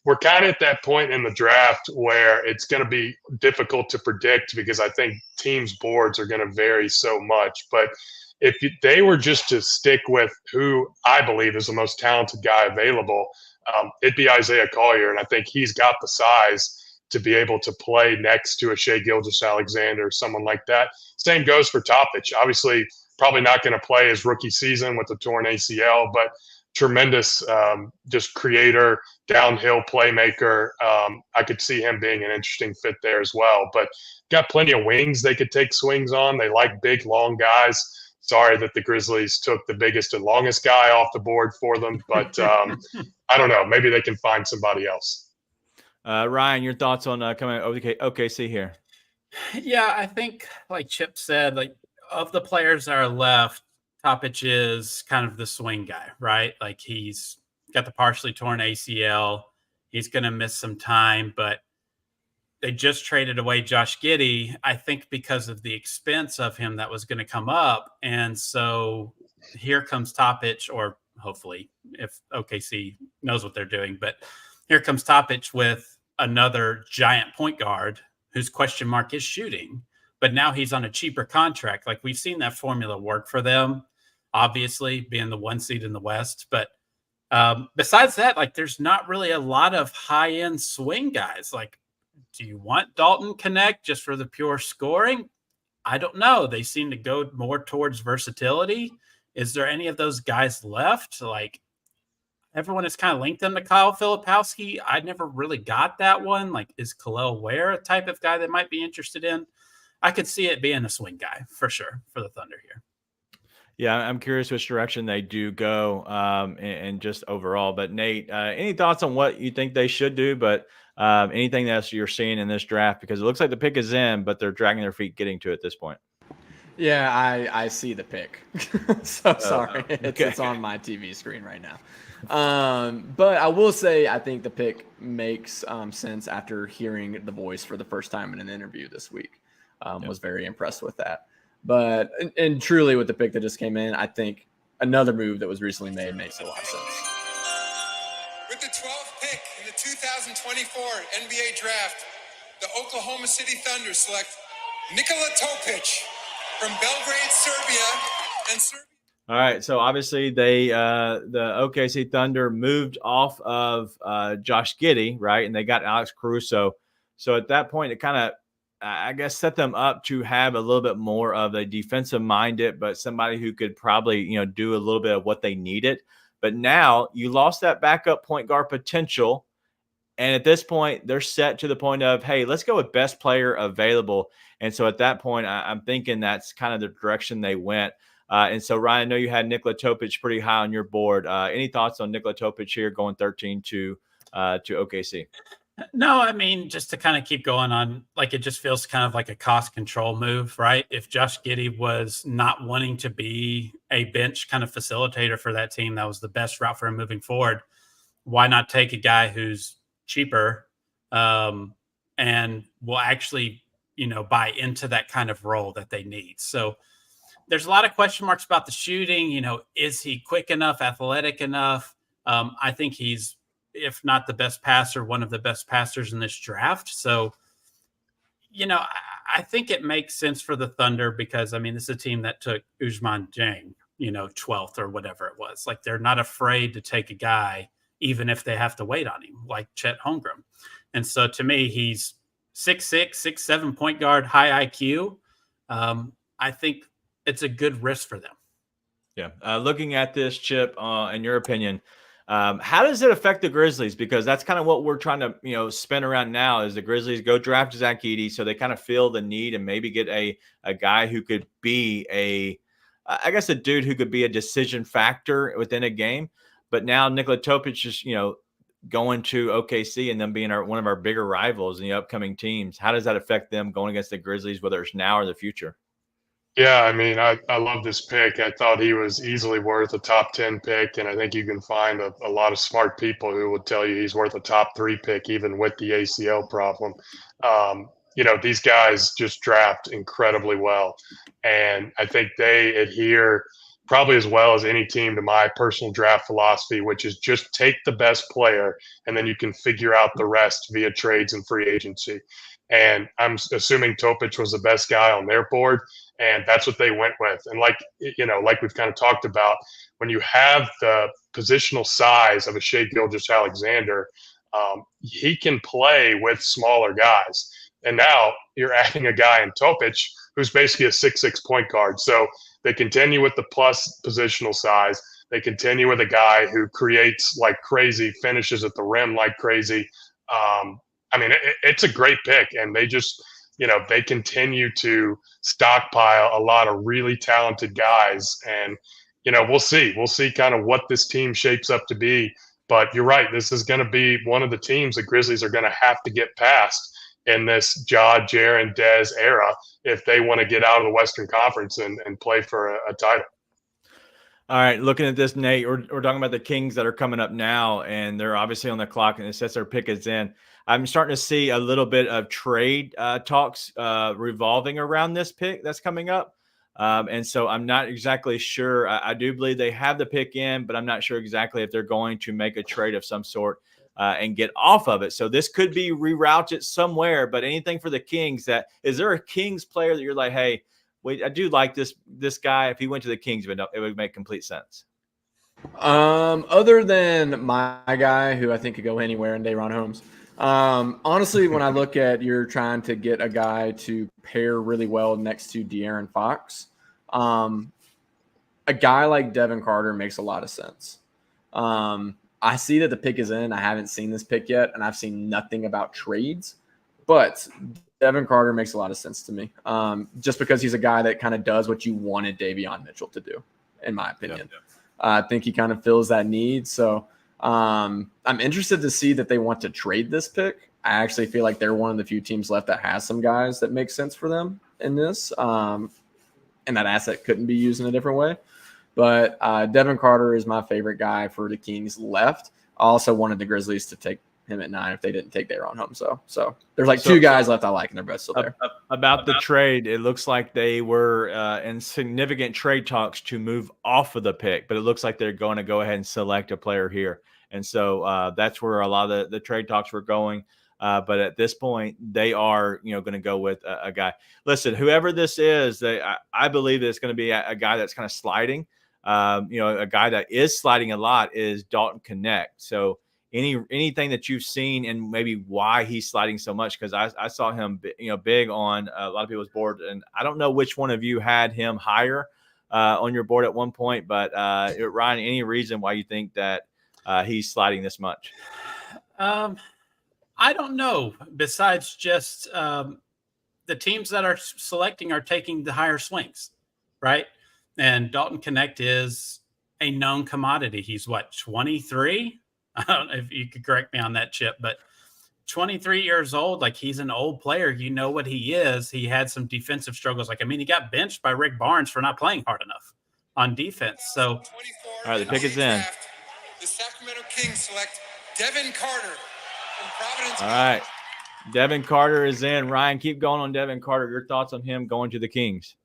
we're kind of at that point in the draft where it's going to be difficult to predict because I think teams' boards are going to vary so much. But if they were just to stick with who I believe is the most talented guy available, it'd be Isaiah Collier. And I think he's got the size to be able to play next to a Shai Gilgeous-Alexander, someone like that. Same goes for Topic. Obviously, probably not going to play his rookie season with a torn ACL, but tremendous just creator, downhill playmaker. I could see him being an interesting fit there as well. But got plenty of wings they could take swings on. They like big, long guys. Sorry that the Grizzlies took the biggest and longest guy off the board for them. But I don't know. Maybe they can find somebody else. Ryan, your thoughts on coming OKC here? Yeah, I think like Chip said, of the players that are left, Topic is kind of the swing guy, right? Like he's got the partially torn ACL. He's going to miss some time, but they just traded away Josh Giddey, I think because of the expense of him that was going to come up. And so here comes Topic, or hopefully if OKC knows what they're doing, but here comes Topic with another giant point guard whose question mark is shooting, but now he's on a cheaper contract. Like, we've seen that formula work for them, obviously being the 1 seed in the West. But besides that, like, there's not really a lot of high-end swing guys. Like, do you want Dalton Connect just for the pure scoring? I don't know. They seem to go more towards versatility. Is there any of those guys left? Like, everyone has kind of linked them to Kyle Filipowski. I never really got that one. Like, is Khalil Ware a type of guy that might be interested in? I could see it being a swing guy for sure for the Thunder here. Yeah, I'm curious which direction they do go, and just overall. But Nate, any thoughts on what you think they should do? But anything else you're seeing in this draft, because it looks like the pick is in, but they're dragging their feet getting to it at this point. Yeah, I see the pick. So sorry, it's on my TV screen right now. But I will say I think the pick makes sense after hearing the voice for the first time in an interview this week. Was very impressed with that. But and truly with the pick that just came in, I think another move that was recently made makes a lot of sense. With the 12th pick in the 2024 NBA Draft, the Oklahoma City Thunder select Nikola Topic from Belgrade, Serbia, and Serbia. All right, so obviously the OKC Thunder moved off of Josh Giddey, right, and they got Alex Caruso. So at that point, it kind of, I guess, set them up to have a little bit more of a defensive minded, but somebody who could probably, do a little bit of what they needed. But now you lost that backup point guard potential. And at this point, they're set to the point of, hey, let's go with best player available. And so at that point, I'm thinking that's kind of the direction they went. And so, Ryan, I know you had Nikola Topic pretty high on your board. Any thoughts on Nikola Topic here going 13 to OKC? No, I mean, just to kind of keep going on, like, it just feels kind of like a cost control move, right? If Josh Giddey was not wanting to be a bench kind of facilitator for that team, that was the best route for him moving forward. Why not take a guy who's cheaper and will actually, buy into that kind of role that they need? So there's a lot of question marks about the shooting. Is he quick enough, athletic enough? I think he's, if not the best passer, one of the best passers in this draft. So, I think it makes sense for the Thunder because, this is a team that took Ousmane Dieng, 12th or whatever it was. Like, they're not afraid to take a guy, even if they have to wait on him, like Chet Holmgren. And so to me, he's 6'6", 6'7" point guard, high IQ. I think it's a good risk for them. Yeah. Looking at this, Chip, in your opinion, how does it affect the Grizzlies? Because that's kind of what we're trying to, spin around now is the Grizzlies go draft Zach Edey. So they kind of feel the need and maybe get a guy who could be a dude who could be a decision factor within a game. But now Nikola Topic is, going to OKC and them being one of our bigger rivals in the upcoming teams. How does that affect them going against the Grizzlies, whether it's now or the future? Yeah, I love this pick. I thought he was easily worth a top 10 pick, and I think you can find a lot of smart people who would tell you he's worth a top 3 pick, even with the ACL problem. These guys just draft incredibly well, and I think they adhere probably as well as any team to my personal draft philosophy, which is just take the best player, and then you can figure out the rest via trades and free agency. And I'm assuming Topic was the best guy on their board, and that's what they went with. And like we've kind of talked about, when you have the positional size of a Shai Gilgeous-Alexander, he can play with smaller guys. And now you're adding a guy in Topic who's basically a 6'6" point guard. So they continue with the plus positional size. They continue with a guy who creates like crazy, finishes at the rim like crazy. It's a great pick, and they just, they continue to stockpile a lot of really talented guys. And, we'll see kind of what this team shapes up to be. But you're right. This is going to be one of the teams the Grizzlies are going to have to get past in this Ja, Jaren, Dez era if they want to get out of the Western Conference and play for a title. All right, looking at this, Nate, we're talking about the Kings that are coming up now, and they're obviously on the clock, and it says their pick is in. I'm starting to see a little bit of trade talks revolving around this pick that's coming up. And so I'm not exactly sure. I do believe they have the pick in, but I'm not sure exactly if they're going to make a trade of some sort and get off of it. So this could be rerouted somewhere. But anything for the Kings, that is there a Kings player that you're like, hey, wait, I do like this guy. If he went to the Kings, it would make complete sense. Other than my guy, who I think could go anywhere, and Dayron Holmes. Honestly, when I look at you're trying to get a guy to pair really well next to De'Aaron Fox, a guy like Devin Carter makes a lot of sense. I see that the pick is in. I haven't seen this pick yet, and I've seen nothing about trades, but Devin Carter makes a lot of sense to me. Just because he's a guy that kind of does what you wanted Davion Mitchell to do, in my opinion. Yeah. I think he kind of fills that need. So I'm interested to see that they want to trade this pick. I actually feel like they're one of the few teams left that has some guys that make sense for them in this. And that asset couldn't be used in a different way. But Devin Carter is my favorite guy for the Kings left. I also wanted the Grizzlies to take him at 9 if they didn't take Dayron Holmes. So there's like two guys left I like, and they're both still there. About the trade, it looks like they were in significant trade talks to move off of the pick, but it looks like they're going to go ahead and select a player here. And so that's where a lot of the trade talks were going. But at this point, they are, going to go with a guy. Listen, whoever this is, I believe that it's going to be a guy that's kind of sliding. A guy that is sliding a lot is Dalton Connect. So anything that you've seen and maybe why he's sliding so much, because I saw him, big on a lot of people's board, and I don't know which one of you had him higher on your board at one point, but Ryan, any reason why you think that he's sliding this much? I don't know. Besides just the teams that are selecting are taking the higher swings, right? And Dalton Connect is a known commodity. He's 23? I don't know if you could correct me on that, Chip, but 23 years old, like he's an old player. You know what he is. He had some defensive struggles. He got benched by Rick Barnes for not playing hard enough on defense. So, all right, the pick is in. The Sacramento Kings select Devin Carter from Providence. All right, Devin Carter is in. Ryan, keep going on Devin Carter. Your thoughts on him going to the Kings?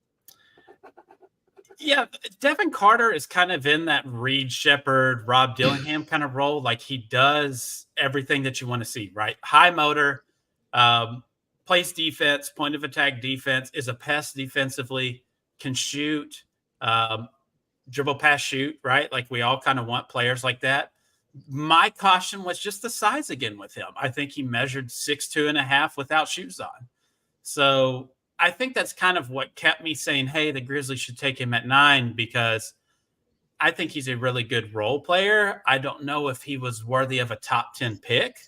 Yeah, Devin Carter is kind of in that Reed Shepherd, Rob Dillingham kind of role. Like he does everything that you want to see, right? High motor, plays defense, point of attack defense, is a pest defensively, can shoot, dribble, pass, shoot, right? Like we all kind of want players like that. My caution was just the size again with him. I think he measured 6'2.5" without shoes on. So I think that's kind of what kept me saying, hey, the Grizzlies should take him at 9, because I think he's a really good role player. I don't know if he was worthy of a top 10 pick.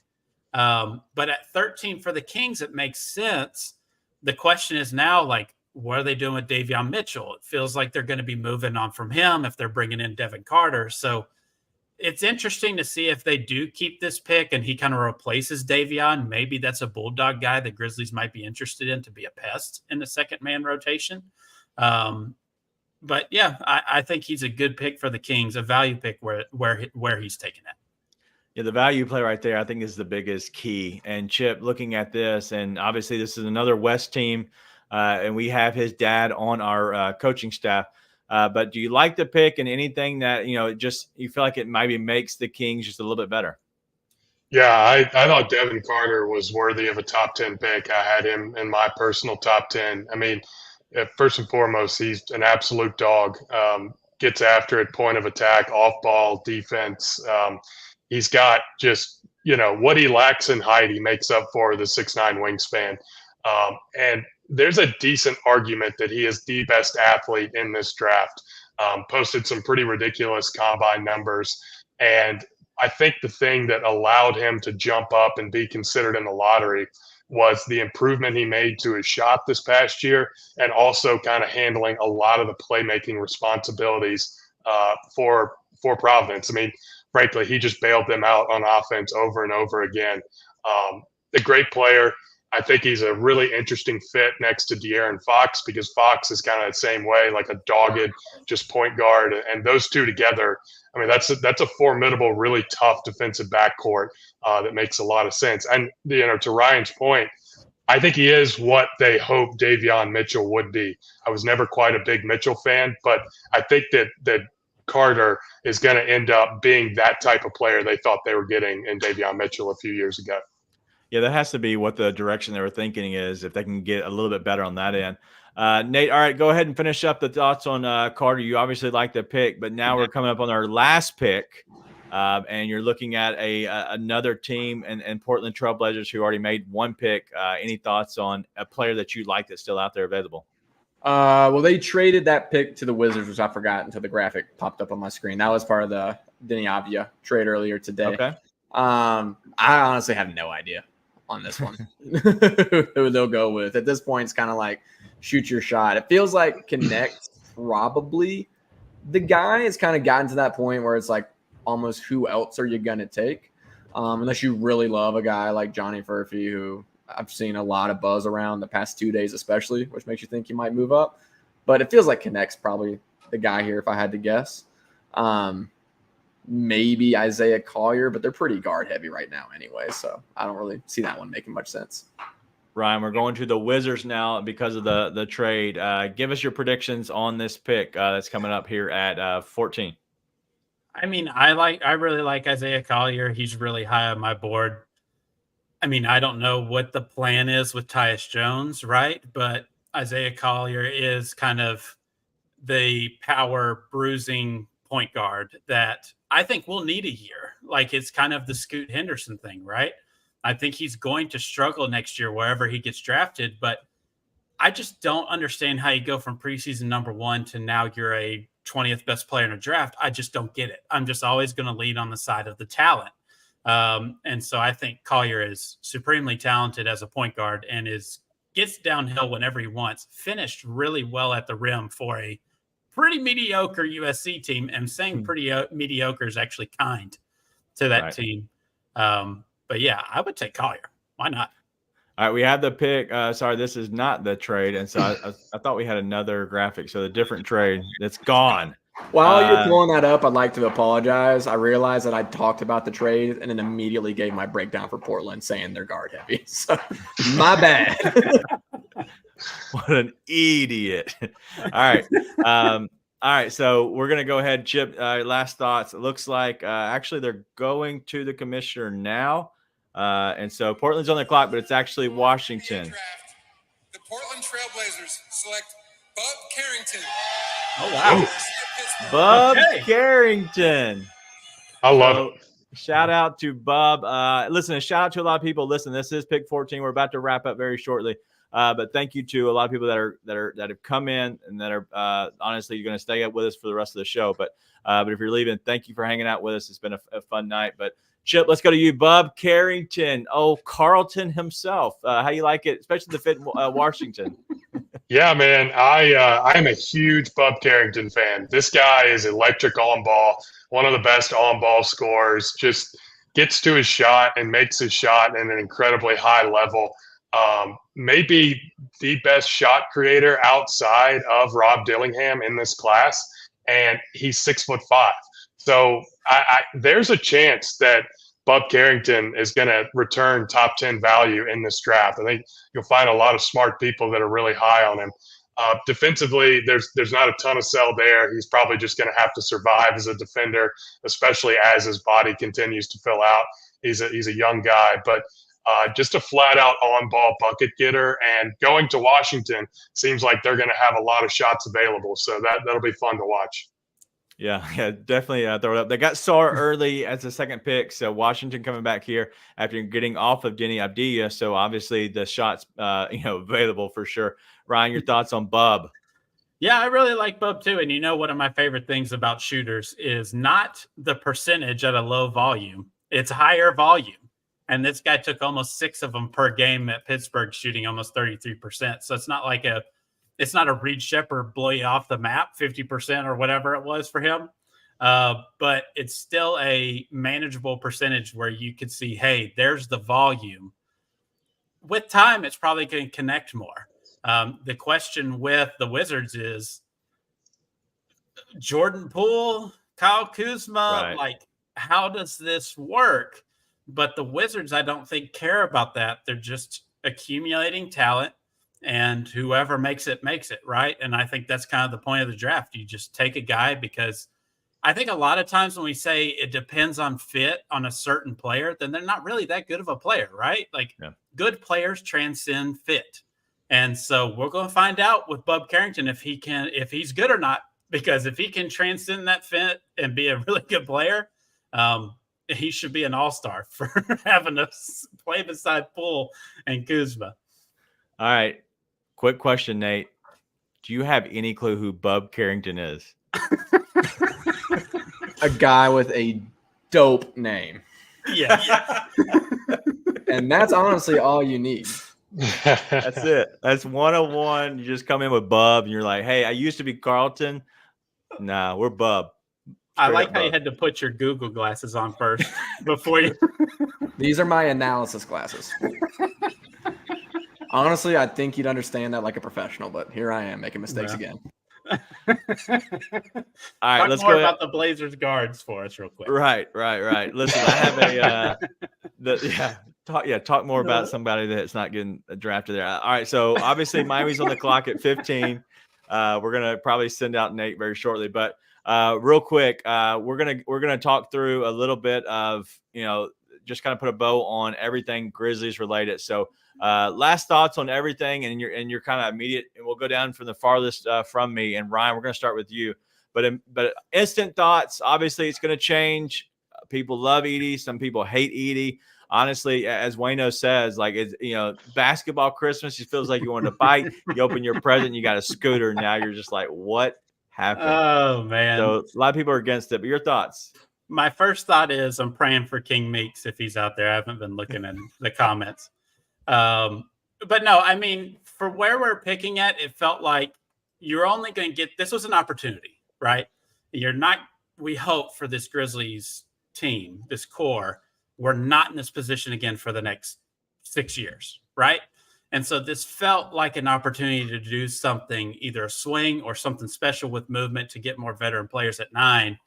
But at 13 for the Kings, it makes sense. The question is now, what are they doing with Davion Mitchell? It feels like they're going to be moving on from him if they're bringing in Devin Carter. So it's interesting to see if they do keep this pick and he kind of replaces Davion. Maybe that's a Bulldog guy the Grizzlies might be interested in to be a pest in the second man rotation. But yeah, I think he's a good pick for the Kings, a value pick where he's taken it. Yeah, the value play right there, I think, is the biggest key. And Chip, looking at this, and obviously this is another West team, and we have his dad on our coaching staff. But do you like the pick and anything that, you feel like it maybe makes the Kings just a little bit better? Yeah, I thought Devin Carter was worthy of a top 10 pick. I had him in my personal top 10. I mean, first and foremost, he's an absolute dog. Gets after it, point of attack, off ball, defense. He's got just, what he lacks in height, he makes up for the 6'9" wingspan. And there's a decent argument that he is the best athlete in this draft. Posted some pretty ridiculous combine numbers. And I think the thing that allowed him to jump up and be considered in the lottery was the improvement he made to his shot this past year, and also kind of handling a lot of the playmaking responsibilities for Providence. I mean, frankly, he just bailed them out on offense over and over again. A great player. I think he's a really interesting fit next to De'Aaron Fox, because Fox is kind of the same way, like a dogged, just point guard. And those two together, I mean, that's a formidable, really tough defensive backcourt that makes a lot of sense. And, to Ryan's point, I think he is what they hoped Davion Mitchell would be. I was never quite a big Mitchell fan, but I think that Carter is going to end up being that type of player they thought they were getting in Davion Mitchell a few years ago. Yeah, that has to be what the direction they were thinking is, if they can get a little bit better on that end. Nate, all right, go ahead and finish up the thoughts on Carter. You obviously like the pick, but now we're coming up on our last pick, and you're looking at another team and Portland Trailblazers who already made one pick. Any thoughts on a player that you like that's still out there available? Well, they traded that pick to the Wizards, which I forgot until the graphic popped up on my screen. That was part of the Denny Avdia trade earlier today. Okay. I honestly have no idea on this one who they'll go with. At this point, it's kind of like shoot your shot. It feels like Connect probably the guy has kind of gotten to that point where it's like almost who else are you going to take? Unless you really love a guy like Johnny Furphy, who I've seen a lot of buzz around the past 2 days, especially, which makes you think he might move up. But it feels like Connect's probably the guy here if I had to guess. Maybe Isaiah Collier, but they're pretty guard heavy right now anyway, so I don't really see that one making much sense. Ryan, we're going to the Wizards now because of the trade. Give us your predictions on this pick that's coming up here at 14. I mean, I really like Isaiah Collier. He's really high on my board. I mean, I don't know what the plan is with Tyus Jones, right? But Isaiah Collier is kind of the power bruising point guard that I think we'll need a year. Like, it's kind of the Scoot Henderson thing, right? I think he's going to struggle next year wherever he gets drafted, but I just don't understand how you go from preseason number 1 to now you're a 20th best player in a draft. I just don't get it. I'm just always going to lean on the side of the talent. And so I think Collier is supremely talented as a point guard and gets downhill whenever he wants. Finished really well at the rim for a pretty mediocre USC team. And saying pretty mediocre is actually kind to that team. But yeah, I would take Collier. Why not? All right, we have the pick. Sorry, this is not the trade. And so I thought we had another graphic. So the different trade that's gone. While you're pulling that up, I'd like to apologize. I realized that I talked about the trade and then immediately gave my breakdown for Portland saying they're guard heavy. So my bad. What an idiot. All right. All right. So we're going to go ahead, Chip. Last thoughts. It looks like actually they're going to the commissioner now. And so Portland's on the clock, but it's actually Washington. The Portland Trailblazers select Bub Carrington. Oh, wow. Bub Carrington. I love it. Shout out to Bub. Listen, a shout out to a lot of people. Listen, this is pick 14. We're about to wrap up very shortly. But thank you to a lot of people that have come in and that are honestly you're going to stay up with us for the rest of the show. But if you're leaving, thank you for hanging out with us. It's been a fun night. But Chip, let's go to you, Bub Carrington. Oh, Carlton himself. How you like it, especially the fit in Washington? Yeah, man. I am a huge Bub Carrington fan. This guy is electric on ball, one of the best on ball scorers. Just gets to his shot and makes his shot at an incredibly high level. Maybe the best shot creator outside of Rob Dillingham in this class, and he's 6'5". So there's a chance that Bub Carrington is going to return top 10 value in this draft. I think you'll find a lot of smart people that are really high on him. Defensively, there's not a ton of sell there. He's probably just going to have to survive as a defender, especially as his body continues to fill out. He's a young guy, but just a flat-out on-ball bucket getter. And going to Washington seems like they're going to have a lot of shots available, so that'll be fun to watch. Yeah, definitely throw it up. They got Sarr early as the second pick, so Washington coming back here after getting off of Denny Avdia. So obviously the shots, available for sure. Ryan, your thoughts on Bub? Yeah, I really like Bub too. And one of my favorite things about shooters is not the percentage at a low volume; it's higher volume. And this guy took almost 6 of them per game at Pittsburgh, shooting almost 33%. So it's not like it's not a Reed Shepherd blow you off the map, 50% or whatever it was for him. But it's still a manageable percentage where you could see, hey, there's the volume. With time, it's probably going to connect more. The question with the Wizards is Jordan Poole, Kyle Kuzma, right. How does this work? But the Wizards, I don't think, care about that. They're just accumulating talent, and whoever makes it, right? And I think that's kind of the point of the draft. You just take a guy, because I think a lot of times when we say it depends on fit on a certain player, then they're not really that good of a player, right? Like good players transcend fit. And so we're going to find out with Bub Carrington if he's good or not, because if he can transcend that fit and be a really good player, he should be an all-star for having to play beside Poole and Kuzma. All right. Quick question, Nate. Do you have any clue who Bub Carrington is? A guy with a dope name. Yeah. And that's honestly all you need. That's it. That's 101. You just come in with Bub and you're like, hey, I used to be Carlton. Nah, we're Bub. I like how you had to put your Google glasses on first before you. These are my analysis glasses. Honestly, I think you'd understand that like a professional, but here I am making mistakes again. All right, Talk let's more go about the Blazers guards for us real quick. Right. Listen, I have talk more about somebody that's not getting drafted there. All right, so obviously Miami's on the clock at 15. We're gonna probably send out Nate very shortly, but real quick, we're gonna talk through a little bit of just kind of put a bow on everything Grizzlies related. So last thoughts on everything, and your kind of immediate, and we'll go down from the farthest from me. And Ryan, we're going to start with you. But instant thoughts. Obviously, it's going to change. People love Edie. Some people hate Edie. Honestly, as Wayno says, like it's basketball Christmas. It feels like you want to bite. You open your present, you got a scooter. Now you're just like, what happened? Oh man! So a lot of people are against it. But your thoughts? My first thought is I'm praying for King Meeks if he's out there. I haven't been looking in the comments. But no, I mean, for where we're picking at, it felt like you're only going to get, this was an opportunity, right? We hope for this Grizzlies team, this core, we're not in this position again for the next 6 years, right? And so this felt like an opportunity to do something, either a swing or something special with movement to get more veteran players at 9.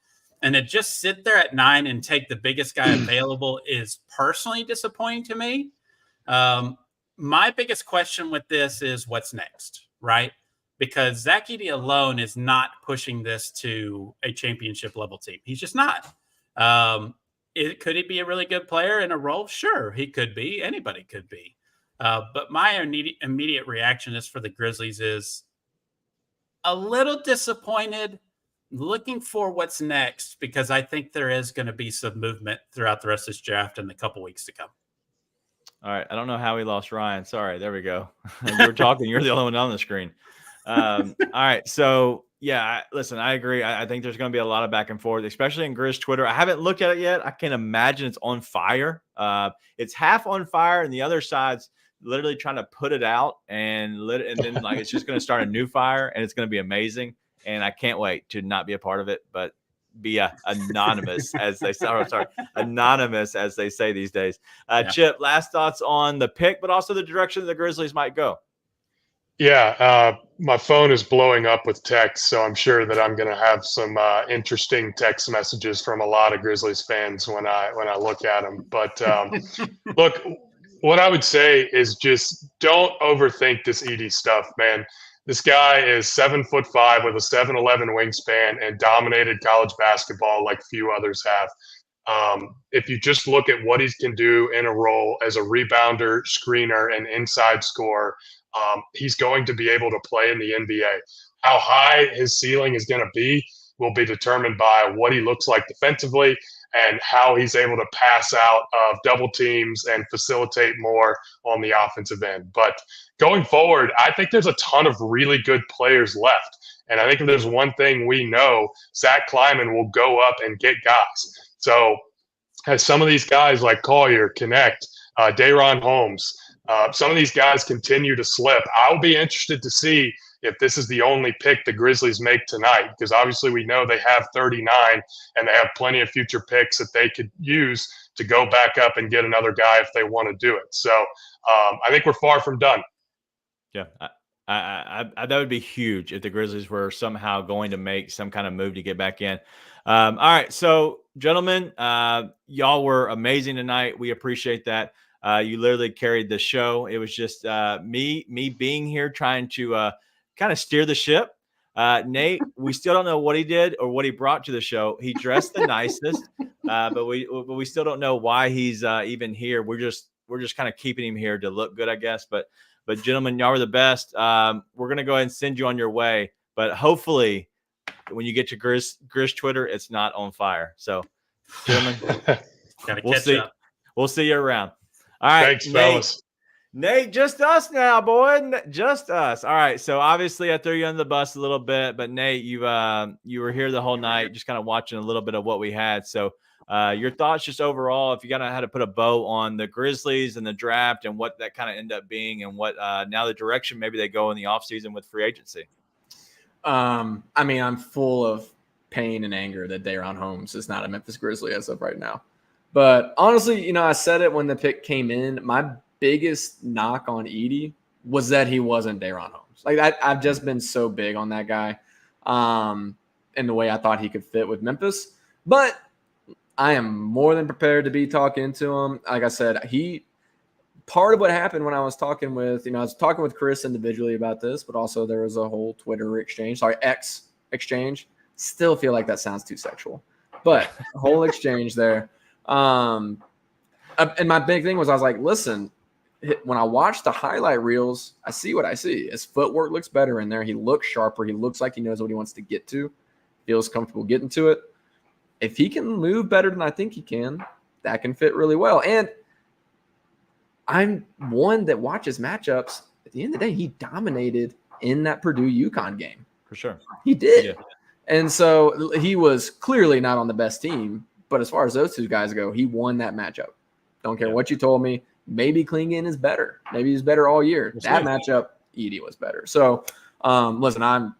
And to just sit there at 9 and take the biggest guy available is personally disappointing to me. My biggest question with this is what's next, right? Because Zach Edey alone is not pushing this to a championship level team. He's just not. Could he be a really good player in a role? Sure, he could be. Anybody could be. But my immediate reaction is for the Grizzlies is a little disappointed, looking for what's next, because I think there is going to be some movement throughout the rest of this draft in the couple weeks to come. All right. I don't know how we lost Ryan. Sorry. There we go. You were talking. You're the only one on the screen. All right. So, yeah, listen, I agree. I think there's going to be a lot of back and forth, especially in Grizz Twitter. I haven't looked at it yet. I can imagine it's on fire. It's half on fire, and the other side's literally trying to put it out, and then like it's just going to start a new fire, and it's going to be amazing. And I can't wait to not be a part of it, but be anonymous as they say. Anonymous as they say these days. Chip, last thoughts on the pick, but also the direction the Grizzlies might go. Yeah, my phone is blowing up with text, so I'm sure that I'm going to have some interesting text messages from a lot of Grizzlies fans when I look at them. But look, what I would say is just don't overthink this Edey stuff, man. This guy is 7'5" with a 7'11" wingspan and dominated college basketball like few others have. If you just look at what he can do in a role as a rebounder, screener, and inside scorer, he's going to be able to play in the NBA. How high his ceiling is going to be will be determined by what he looks like defensively and how he's able to pass out of double teams and facilitate more on the offensive end. But going forward, I think there's a ton of really good players left. And I think if there's one thing we know, Zach Kleiman will go up and get guys. So as some of these guys like Collier, Connect, Day'Ron Holmes, some of these guys continue to slip, I'll be interested to see if this is the only pick the Grizzlies make tonight, because obviously we know they have 39 and they have plenty of future picks that they could use to go back up and get another guy if they want to do it. So I think we're far from done. Yeah, that would be huge if the Grizzlies were somehow going to make some kind of move to get back in. All right, so gentlemen, y'all were amazing tonight. We appreciate that. You literally carried the show. It was just me being here trying to kind of steer the ship. Nate, we still don't know what he did or what he brought to the show. He dressed the nicest, but we still don't know why he's even here. We're just kind of keeping him here to look good, I guess. But gentlemen, y'all are the best. We're gonna go ahead and send you on your way. But hopefully, when you get to Grizz Twitter, it's not on fire. So, gentlemen, we'll see. We'll see you around. All right, thanks, fellas. Nate, just us now, boy. Just us. All right. So obviously, I threw you under the bus a little bit, but Nate, you were here the whole night, just kind of watching a little bit of what we had. So, your thoughts, just overall, if you got to had to put a bow on the Grizzlies and the draft and what that kind of ended up being, and what now the direction maybe they go in the offseason with free agency. I mean, I'm full of pain and anger that Day'Ron Holmes is not a Memphis Grizzly as of right now. But honestly, I said it when the pick came in. My biggest knock on Edey was that he wasn't Day'Ron Holmes. Like I've just been so big on that guy, in the way I thought he could fit with Memphis. But I am more than prepared to be talking to him. Like I said, part of what happened when I was talking with, I was talking with Chris individually about this, but also there was a whole Twitter exchange. Sorry, X exchange. Still feel like that sounds too sexual, but a whole exchange there. And my big thing was, I was like, listen, when I watch the highlight reels, I see what I see. His footwork looks better in there. He looks sharper. He looks like he knows what he wants to get to. Feels comfortable getting to it. If he can move better than I think he can, that can fit really well. And I'm one that watches matchups. At the end of the day, he dominated in that Purdue UConn game. For sure. He did. Yeah. And so he was clearly not on the best team. But as far as those two guys go, he won that matchup. Don't care what you told me. Maybe Klingon is better. Maybe he's better all year. That matchup, Edey was better. So, listen, I'm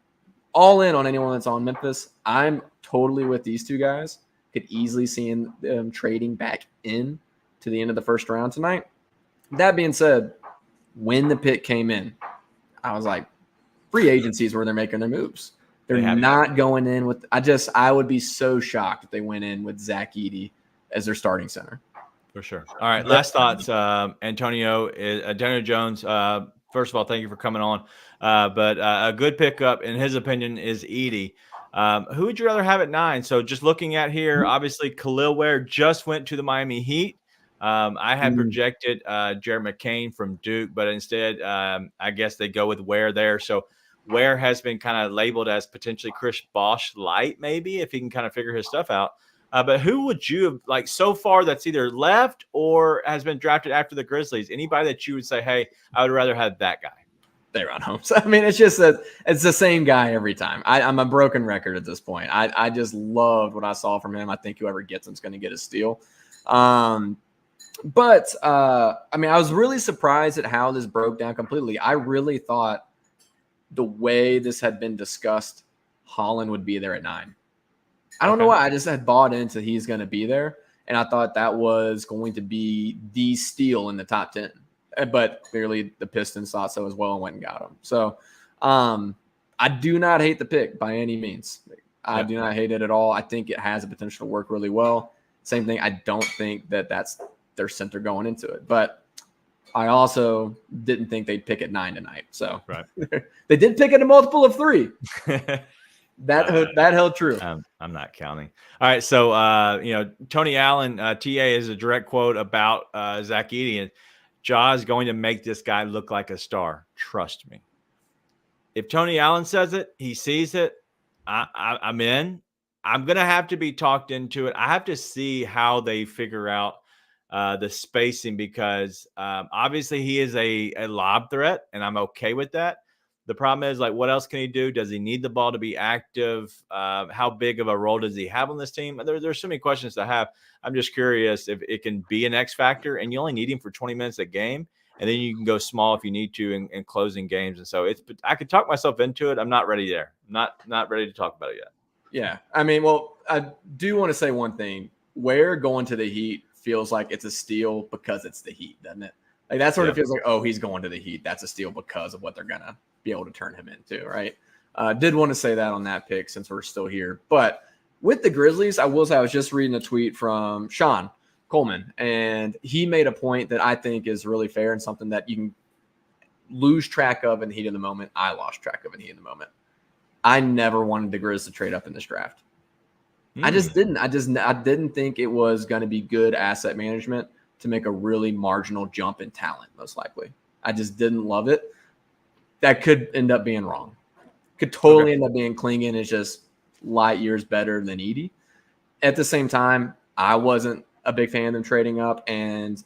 all in on anyone that's on Memphis. I'm totally with these two guys. Could easily see them trading back in to the end of the first round tonight. That being said, when the pick came in, I was like, free agency is where they're making their moves. They're not going in with – I would be so shocked if they went in with Zach Edey as their starting center. For sure. All right, last thoughts. Antonio Jones, first of all, thank you for coming on. But a good pickup, in his opinion, is Edey. Who would you rather have at 9? So just looking at here, obviously Khalil Ware just went to the Miami Heat. I had projected Jared McCain from Duke, but instead I guess they go with Ware there. So Ware has been kind of labeled as potentially Chris Bosh light, maybe, if he can kind of figure his stuff out. But who would you have, like, so far that's either left or has been drafted after the Grizzlies? Anybody that you would say, hey, I would rather have that guy? Day'Ron Holmes. I mean, it's just that it's the same guy every time. I'm a broken record at this point. I just loved what I saw from him. I think whoever gets him is going to get a steal. I mean, I was really surprised at how this broke down completely. I really thought the way this had been discussed, Holland would be there at 9. I don't know why. I just had bought into he's going to be there, and I thought that was going to be the steal in the top 10. But clearly the Pistons thought so as well and went and got him. So I do not hate the pick by any means. I do not hate it at all. I think it has a potential to work really well. Same thing. I don't think that that's their center going into it. But I also didn't think they'd pick at 9 tonight. So they did pick at a multiple of 3. That held true. I'm not counting. All right. So, Tony Allen, TA is a direct quote about Zach Edey. And Ja is going to make this guy look like a star. Trust me. If Tony Allen says it, he sees it. I'm in. I'm going to have to be talked into it. I have to see how they figure out the spacing because obviously he is a lob threat, and I'm okay with that. The problem is, like, what else can he do? Does he need the ball to be active? How big of a role does he have on this team? There's so many questions to have. I'm just curious if it can be an X factor, and you only need him for 20 minutes a game, and then you can go small if you need to in closing games. And so I could talk myself into it. I'm not ready there. I'm not ready to talk about it yet. Yeah. I mean, well, I do want to say one thing. Where going to the Heat feels like it's a steal because it's the Heat, doesn't it? Like that sort of feels like, oh, he's going to the Heat. That's a steal because of what they're going to be able to turn him into, right? Did want to say that on that pick since we're still here. But with the Grizzlies, I will say I was just reading a tweet from Sean Coleman, and he made a point that I think is really fair and something that you can lose track of in the heat of the moment. I lost track of in the heat of the moment. I never wanted the Grizz to trade up in this draft. I just didn't. I didn't think it was going to be good asset management to make a really marginal jump in talent, most likely. I just didn't love it. That could end up being wrong. Could totally end up being Klingon is just light years better than Edie. At the same time, I wasn't a big fan of them trading up. And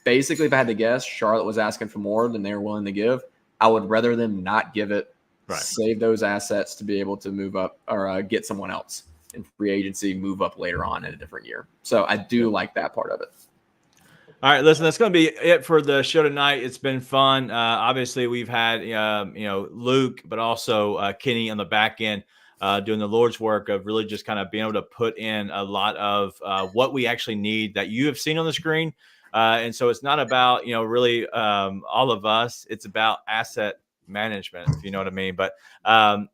basically, if I had to guess, Charlotte was asking for more than they were willing to give. I would rather them not give it, save those assets to be able to move up or get someone else in free agency, move up later on in a different year. So I do like that part of it. All right, listen, that's going to be it for the show tonight. It's been fun. Obviously, we've had Luke, but also Kenny on the back end doing the Lord's work of really just kind of being able to put in a lot of what we actually need that you have seen on the screen. And so it's not about really all of us. It's about asset management, if you know what I mean. But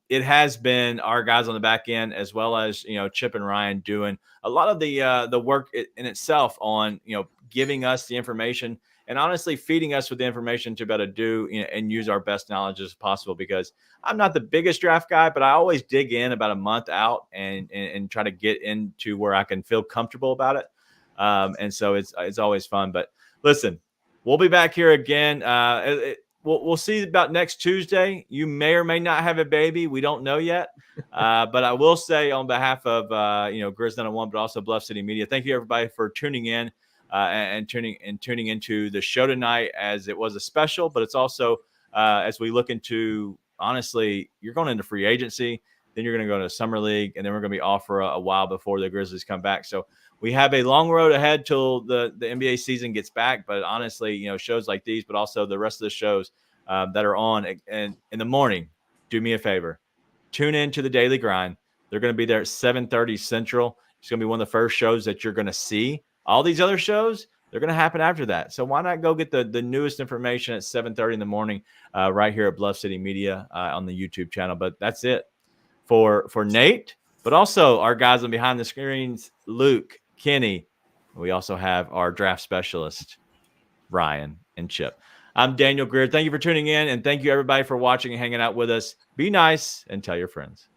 it has been our guys on the back end as well as Chip and Ryan doing a lot of the work in itself on giving us the information and honestly feeding us with the information to be able to do and use our best knowledge as possible, because I'm not the biggest draft guy, but I always dig in about a month out and try to get into where I can feel comfortable about it. And so it's always fun. But listen, we'll be back here again. We'll see about next Tuesday. You may or may not have a baby. We don't know yet. But I will say on behalf of Grizz 901, but also Bluff City Media, thank you everybody for tuning in and tuning into the show tonight, as it was a special, but it's also as we look into, honestly, you're going into free agency, then you're going to go to summer league, and then we're going to be off for a while before the Grizzlies come back. So we have a long road ahead till the NBA season gets back. But honestly, shows like these, but also the rest of the shows that are on and in the morning, do me a favor, tune in to the Daily Grind. They're going to be there at 7:30 Central. It's going to be one of the first shows that you're going to see. All these other shows, they're going to happen after that. So why not go get the newest information at 7:30 in the morning right here at Bluff City Media on the YouTube channel. But that's it for Nate, but also our guys on behind the screens, Luke, Kenny. We also have our draft specialist, Ryan and Chip. I'm Daniel Greer. Thank you for tuning in, and thank you everybody for watching and hanging out with us. Be nice and tell your friends.